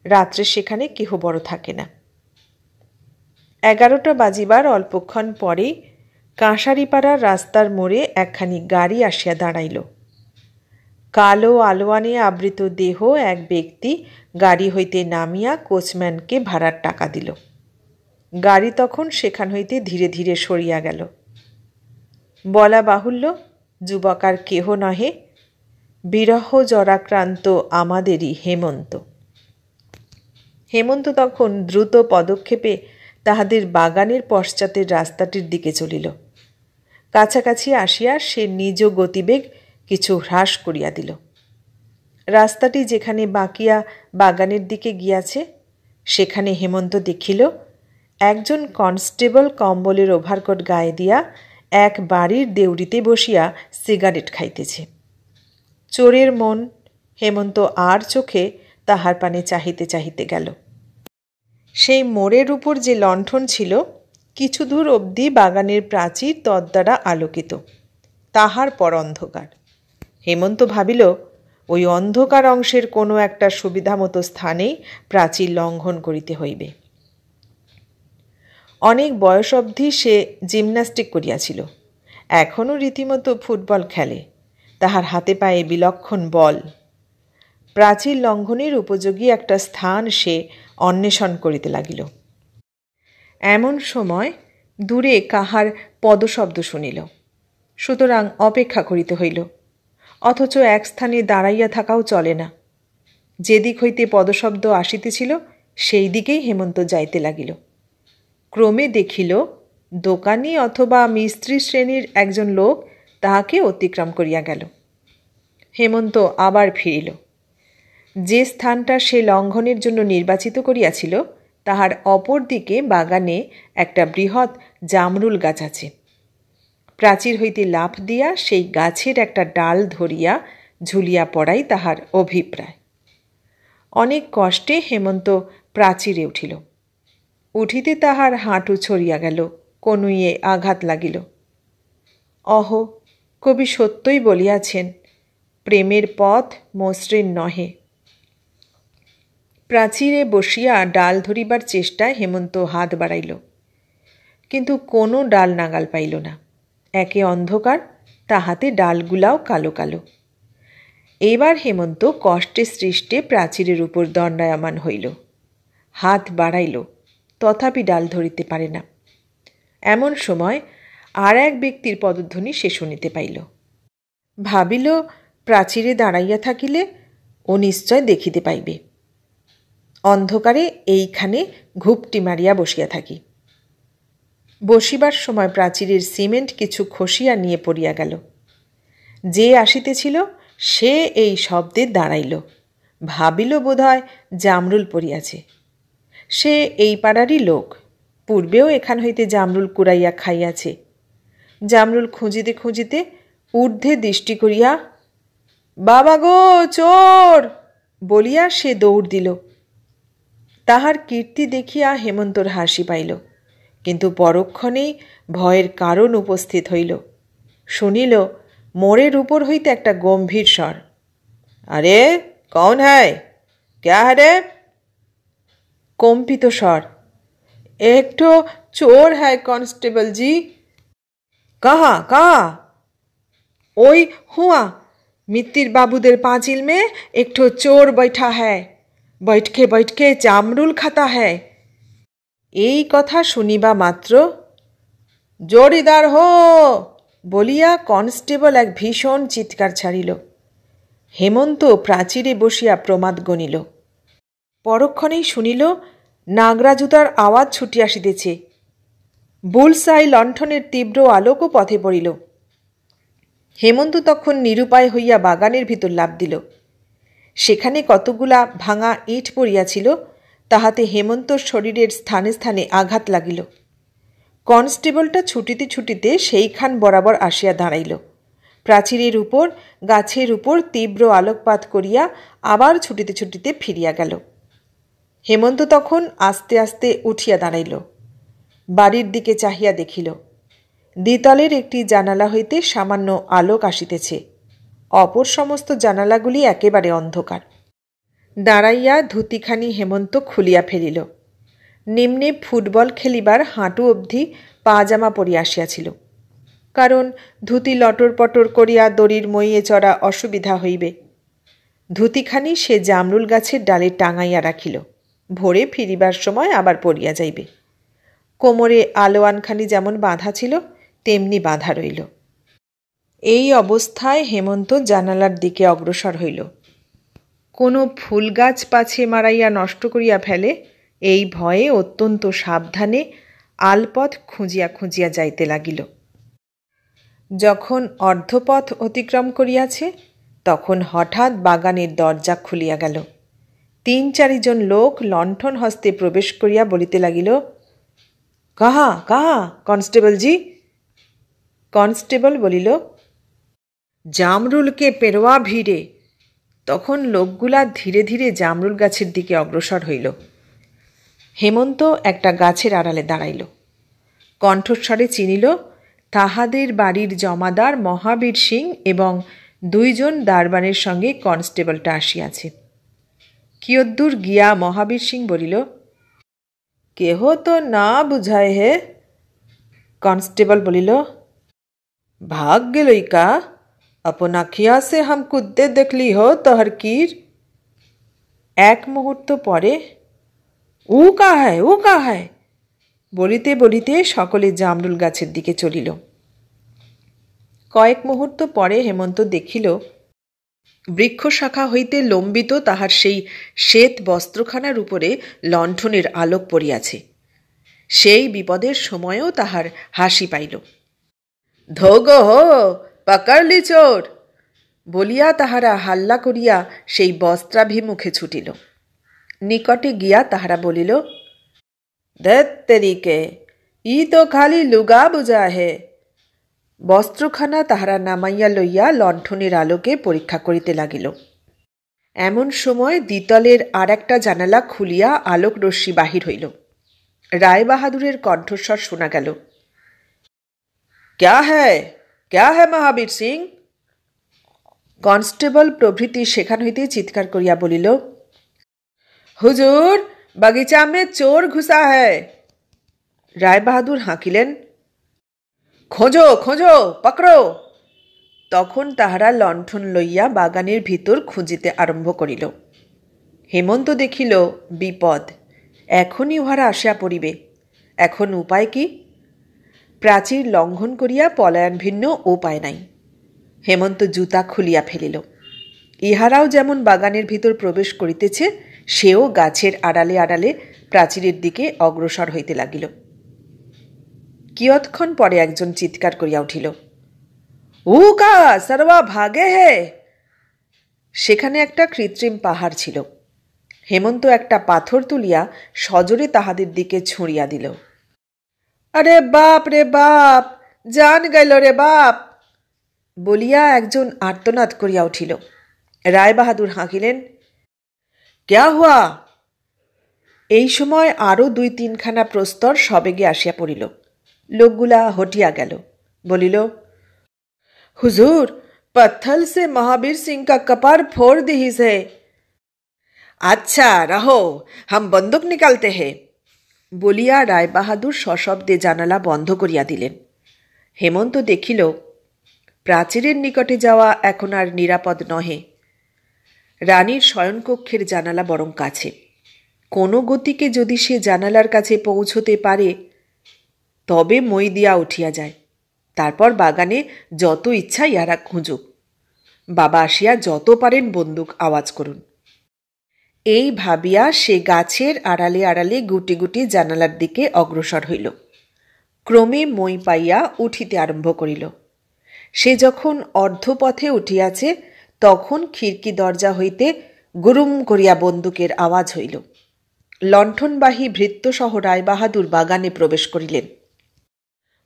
রাত্রে সেখানে কেহ বড় থাকে না। 11টা বাজিবার অল্পক্ষণ পরেই কাঁসারিপাড়ার রাস্তার মোড়ে একখানি গাড়ি আসিয়া দাঁড়াইল। কালো আলোয়ানে আবৃত দেহ এক ব্যক্তি গাড়ি হইতে নামিয়া কোচম্যানকে ভাড়ার টাকা দিল। গাড়ি তখন সেখান হইতে ধীরে ধীরে সরিয়া গেল। বলা বাহুল্য, যুবক আর কেহ নহে, বিরহ জরাক্রান্ত আমাদেরই হেমন্ত। হেমন্ত তখন দ্রুত পদক্ষেপে তাহাদের বাগানের পশ্চাতের রাস্তাটির দিকে চলিল। কাছাকাছি আসিয়া সে নিজ গতিবেগ কিছু হ্রাস করিয়া দিল। রাস্তাটি যেখানে বাঁকিয়া বাগানের দিকে গিয়াছে, সেখানে হেমন্ত দেখিল একজন কনস্টেবল কম্বলের ওভারকোট গায়ে দিয়া এক বাড়ির দেউড়িতে বসিয়া সিগারেট খাইতেছে। চোরের মন, হেমন্ত আর চোখে তাহার পানে চাহিতে চাহিতে গেল। সেই মোড়ের উপর যে লণ্ঠন ছিল, কিছু দূর অবধি বাগানের প্রাচীর তদ্বারা আলোকিত, তাহার পর অন্ধকার। হেমন্ত ভাবিল, ওই অন্ধকার অংশের কোনো একটা সুবিধামতো স্থানেই প্রাচীর লঙ্ঘন করিতে হইবে। অনেক বয়স অবধি সে জিমন্যাস্টিক করিয়াছিল, এখনও রীতিমতো ফুটবল খেলে। তাহার হাতে পায়ে বিলক্ষণ বল। প্রাচীর লঙ্ঘনের উপযোগী একটা স্থান সে অন্বেষণ করিতে লাগিল। এমন সময় দূরে কাহার পদশব্দ শুনিল। সুতরাং অপেক্ষা করিতে হইল, অথচ এক স্থানে দাঁড়াইয়া থাকাও চলে না। যেদিক হইতে পদশব্দ আসিতেছিল সেই দিকেই হেমন্ত যাইতে লাগিল। ক্রমে দেখিল দোকানি অথবা মিস্ত্রি শ্রেণীর একজন লোক তাহাকে অতিক্রম করিয়া গেল। হেমন্ত আবার ফিরিল। যে স্থানটা সে লঙ্ঘনের জন্য নির্বাচিত করিয়াছিল তাহার অপর দিকে বাগানে একটা বৃহৎ জামরুল গাছ আছে। প্রাচীর হইতে লাফ দিয়া সেই গাছের একটা ডাল ধরিয়া ঝুলিয়া পড়াই তাহার অভিপ্রায়। অনেক কষ্টে হেমন্ত প্রাচীরে উঠিল। উঠিতে তাহার হাঁটু ছড়িয়া গেল, কনুইয়ে আঘাত লাগিল। অহ, কবি সত্যই বলিয়াছেন, প্রেমের পথ মসৃণ নহে। প্রাচীরে বসিয়া ডাল ধরিবার চেষ্টায় হেমন্ত হাত বাড়াইল, কিন্তু কোনো ডাল নাগাল পাইল না। একে অন্ধকার, তাহাতে ডালগুলাও কালো কালো। এইবার হেমন্ত কষ্টে সৃষ্টে প্রাচীরের উপর দণ্ডায়মান হইল, হাত বাড়াইল, তথাপি ডাল ধরিতে পারে না। এমন সময় আর এক ব্যক্তির পদধ্বনি সে শুনিতে পাইল। ভাবিল, প্রাচীরে দাঁড়াইয়া থাকিলে ও নিশ্চয় দেখিতে পাইবে। অন্ধকারে এইখানে ঘুপটি মারিয়া বসিয়া থাকি। বসিবার সময় প্রাচীরের সিমেন্ট কিছু খসিয়া নিয়ে পড়িয়া গেল। যে আসিতেছিল সে এই শব্দে দাঁড়াইল, ভাবিল বোধহয় জামরুল পড়িয়াছে। সে এই পাড়ারই লোক, পূর্বেও এখান হইতে জামরুল কুড়াইয়া খাইয়াছে। জামরুল খুঁজিতে খুঁজিতে ঊর্ধ্বে দৃষ্টি করিয়া বাবা গো, চোর বলিয়া সে দৌড় দিল। তাহার কীর্তি দেখিয়া হেমন্তর হাসি পাইল, কিন্তু পরক্ষণেই ভয়ের কারণ উপস্থিত হইল। শুনিল মোড়ের উপর হইতে একটা গম্ভীর স্বর, আরে কৌন হ্যায়, ক্যা রে? কম্পিত স্বর, একটো চোর হ্যায় কনস্টেবল জি। কাহা কাহা? ওই হুয়া मित्तिर बाबूদের पाঁচিল में एक ठो चोर बैठा है, बैठ के जामरुल खाता है। এই কথা শুনিবা মাত্র জোড়িদার হো বলিয়া কনস্টেবল এক ভীষণ চিৎকার ছাড়িল। হেমন্ত প্রাচীরে বসিয়া প্রমাদ গণিল। পরক্ষণেই শুনিল নাগরা জুতার আওয়াজ ছুটি আসিতেছে। বুলসাই লণ্ঠনের তীব্র আলোকও পথে পড়িল। হেমন্ত তখন নিরুপায় হইয়া বাগানের ভিতর লাফ দিল। সেখানে কতগুলা ভাঙা ইট পড়িয়াছিল, তাহাতে হেমন্তর শরীরের স্থানে স্থানে আঘাত লাগিল। কনস্টেবলটা ছুটিতে ছুটিতে সেইখান বরাবর আসিয়া দাঁড়াইল। প্রাচীরের উপর গাছের উপর তীব্র আলোকপাত করিয়া আবার ছুটিতে ছুটিতে ফিরিয়া গেল। হেমন্ত তখন আস্তে আস্তে উঠিয়া দাঁড়াইল। বাড়ির দিকে চাহিয়া দেখিল, দ্বিতলের একটি জানালা হইতে সামান্য আলোক আসিতেছে, অপর সমস্ত জানালাগুলি একেবারে অন্ধকার। দাঁড়াইয়া ধুতিখানি হেমন্ত খুলিয়া ফেলিল। নিম্নে ফুটবল খেলিবার হাঁটু অবধি পাজামা পরিয়া আসিয়াছিল, কারণ ধুতি লটর পটর করিয়া দড়ির মইয়ে চড়া অসুবিধা হইবে। ধুতিখানি সে জামরুল গাছের ডালে টাঙাইয়া রাখিল, ভোরে ফিরিবার সময় আবার পরিয়া যাইবে। কোমরে আলোয়ানখানি যেমন বাঁধা ছিল তেমনি বাঁধা রইল। এই অবস্থায় হেমন্ত জানালার দিকে অগ্রসর হইল। কোনো ফুল গাছ পাছে মারাইয়া নষ্ট করিয়া ফেলে এই ভয়ে অত্যন্ত সাবধানে আলপথ খুঁজিয়া খুঁজিয়া যাইতে লাগিল। যখন অর্ধপথ অতিক্রম করিয়াছে তখন হঠাৎ বাগানের দরজা খুলিয়া গেল। ৩-৪ লোক লণ্ঠন হস্তে প্রবেশ করিয়া বলিতে লাগিল, কাহা কাহা কনস্টেবল জি? কনস্টেবল বলিল, জামরুলকে পেরোয়া ভিড়ে। তখন লোকগুলা ধীরে ধীরে জামরুল গাছের দিকে অগ্রসর হইল। হেমন্ত একটা গাছের আড়ালে দাঁড়াইল। কণ্ঠস্বরে চিনিল তাহাদের বাড়ির জমাদার মহাবীর সিং এবং 2 জন দারবানের সঙ্গে কনস্টেবলটা আসিয়াছে। কিয়দ্দূর গিয়া মহাবীর সিং বলিল, কেহ তো না বুঝায় হে। কনস্টেবল বলিল, ভাগ গেলই কা, আপনা খিয়া সে হাম কুদ্দে দেখলি হো তহর কির। এক মুহূর্ত পরে ও কা হ্যায় বলিতে বলিতে সকলে জামরুল গাছের দিকে চলিল। কয়েক মুহূর্ত পরে হেমন্ত দেখিল বৃক্ষশাখা হইতে লম্বিত তাহার সেই শ্বেত বস্ত্রখানার উপরে লণ্ঠনের আলোক পড়িয়াছে। সেই বিপদের সময়েও তাহার হাসি পাইল। ধোগো হো, পাকারলি চোর বলিয়া তাহারা হাল্লা করিয়া সেই বস্ত্রাভিমুখে ছুটিল। নিকটে গিয়া তাহারা বলিল, ধ্যাৎ তেরিকে, ই তো খালি লুগা বুঝা হে। বস্ত্রখানা তাহারা নামাইয়া লইয়া লণ্ঠনের আলোকে পরীক্ষা করিতে লাগিল। এমন সময় দ্বিতলের আর একটা জানালা খুলিয়া আলোক রশ্মি বাহির হইল। রায়বাহাদুরের কণ্ঠস্বর শোনা গেল, ক্যা হ্যায় মহাবীর সিং? কনস্টেবল প্রভৃতি সেখান হইতে চিৎকার করিয়া বলিল, হুজুর, বাগিচা মে চোর ঘুষা হ্যায়। রায়বাহাদুর হাঁকিলেন, খোঁজো খোঁজো, পকড়ো। তখন তাহারা লণ্ঠন লইয়া বাগানের ভিতর খুঁজিতে আরম্ভ করিল। হেমন্ত দেখিল বিপদ, এখনই উহারা আসিয়া পড়িবে। এখন উপায় কি? প্রাচীর লঙ্ঘন করিয়া পলায়ন ভিন্ন উপায় নাই। হেমন্ত জুতা খুলিয়া ফেলিল। ইহারাও যেমন বাগানের ভিতর প্রবেশ করিতেছে, সেও গাছের আড়ালে আড়ালে প্রাচীরের দিকে অগ্রসর হইতে লাগিল। কিয়ৎক্ষণ পরে একজন চিৎকার করিয়া উঠিল, উকা সর্বা ভাগে হে। সেখানে একটা কৃত্রিম পাহাড় ছিল। হেমন্ত একটা পাথর তুলিয়া সজোরে তাহাদের দিকে ছুঁড়িয়া দিল। আরে বাপ রে বাপ, জান গেল রে বাপ বলিয়া একজন আর্তনাদ করিয়া উঠিল। রায়বাহাদুর হাঁকিলেন, ক্যা হুয়া? এই সময় আরও 2-3খানা প্রস্তর সবেগে আসিয়া পড়িল। লোকগুলা হটিয়া গেল। বলিল, হুজুর, পত্থল সে মহাবীর সিং কা কপার ফোড় দিহিস হে। আচ্ছা রহো, হাম বন্দুক নিকালতে হে। বলিয়া রায়বাহাদুর সশব্দে জানালা বন্ধ করিয়া দিলেন। হেমন্ত দেখিল প্রাচীরের নিকটে যাওয়া এখন আর নিরাপদ নহে। রানীর শয়নকক্ষের জানালা বরং কাছে। কোনো গতিকে যদি সে জানালার কাছে পৌঁছতে পারে তবে মই দিয়া উঠিয়া যায়। তারপর বাগানে যত ইচ্ছা ইহারা খুঁজুক। বাবা আসিয়া যত পারেন বন্দুক আওয়াজ করুন। এই ভাবিয়া সে গাছের আড়ালে আড়ালে গুটি গুটি জানালার দিকে অগ্রসর হইল। ক্রমে মই পাইয়া উঠিতে আরম্ভ করিল। সে যখন অর্ধপথে উঠিয়াছে তখন খিড়কি দরজা হইতে গুরুম করিয়া বন্দুকের আওয়াজ হইল। লণ্ঠনবাহী ভৃত্যসহ রায়বাহাদুর বাগানে প্রবেশ করিলেন।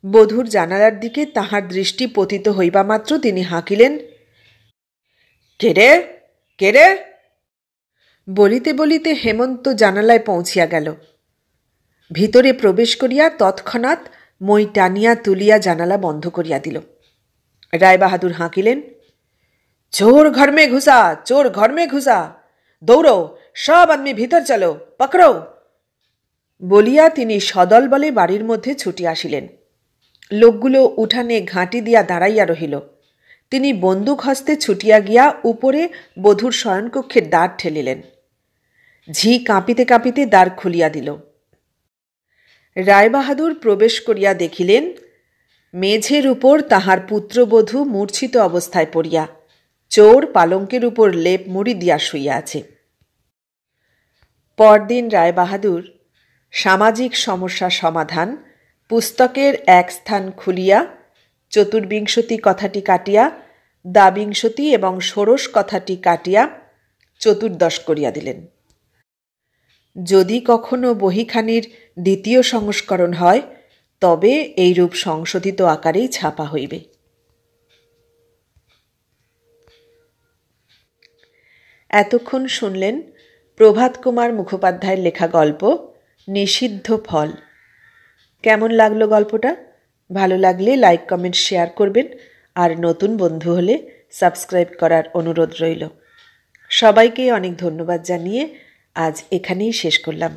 বধূর জানালার দিকে তাহার দৃষ্টি পতিত হইবা মাত্র তিনি হাঁকিলেন, কেরে কেরে। বলিতে বলিতে হেমন্ত জানালায় পৌঁছিয়া গেল। ভিতরে প্রবেশ করিয়া তৎক্ষণাৎ মই টানিয়া তুলিয়া জানালা বন্ধ করিয়া দিল। রায়বাহাদুর হাঁকিলেন, চোর ঘর মে ঘুসা, চোর ঘর মে ঘুসা, দৌড়ো, সব আদমি ভিতর চলো, পকড়ো। বলিয়া তিনি সদল বলে বাড়ির মধ্যে ছুটি আসিলেন। লোকগুলো উঠানে ঘাঁটি দিয়া দাঁড়াইয়া রহিল। তিনি বন্দুক হস্তে ছুটিয়া গিয়া উপরে বধূর শয়নকক্ষের দ্বার ঠেলিলেন। ঝি কাঁপিতে কাঁপিতে দ্বার খুলিয়া দিল। রায়বাহাদুর প্রবেশ করিয়া দেখিলেন মেঝের উপর তাহার পুত্রবধূ মূর্ছিত অবস্থায় পড়িয়া, চোর পালঙ্কের উপর লেপ মুড়ি দিয়া শুইয়া আছে। পরদিন রায়বাহাদুর সামাজিক সমস্যা সমাধান পুস্তকের এক স্থান খুলিয়া ৪৪ কথাটি কাটিয়া দ্বাবিংশতি এবং ষোড়শ কথাটি কাটিয়া ১৪ করিয়া দিলেন। যদি কখনো বহিখানির ২য় সংস্করণ হয় তবে এইরূপ সংশোধিত আকারেই ছাপা হইবে। এতক্ষণ শুনলেন প্রভাত কুমার মুখোপাধ্যায়ের লেখা গল্প নিষিদ্ধ ফল। কেমন লাগলো গল্পটা? ভালো লাগলে লাইক, কমেন্ট, শেয়ার করবেন। আর নতুন বন্ধু হলে সাবস্ক্রাইব করার অনুরোধ রইল। সবাইকে অনেক ধন্যবাদ জানিয়ে আজ এখানেই শেষ করলাম।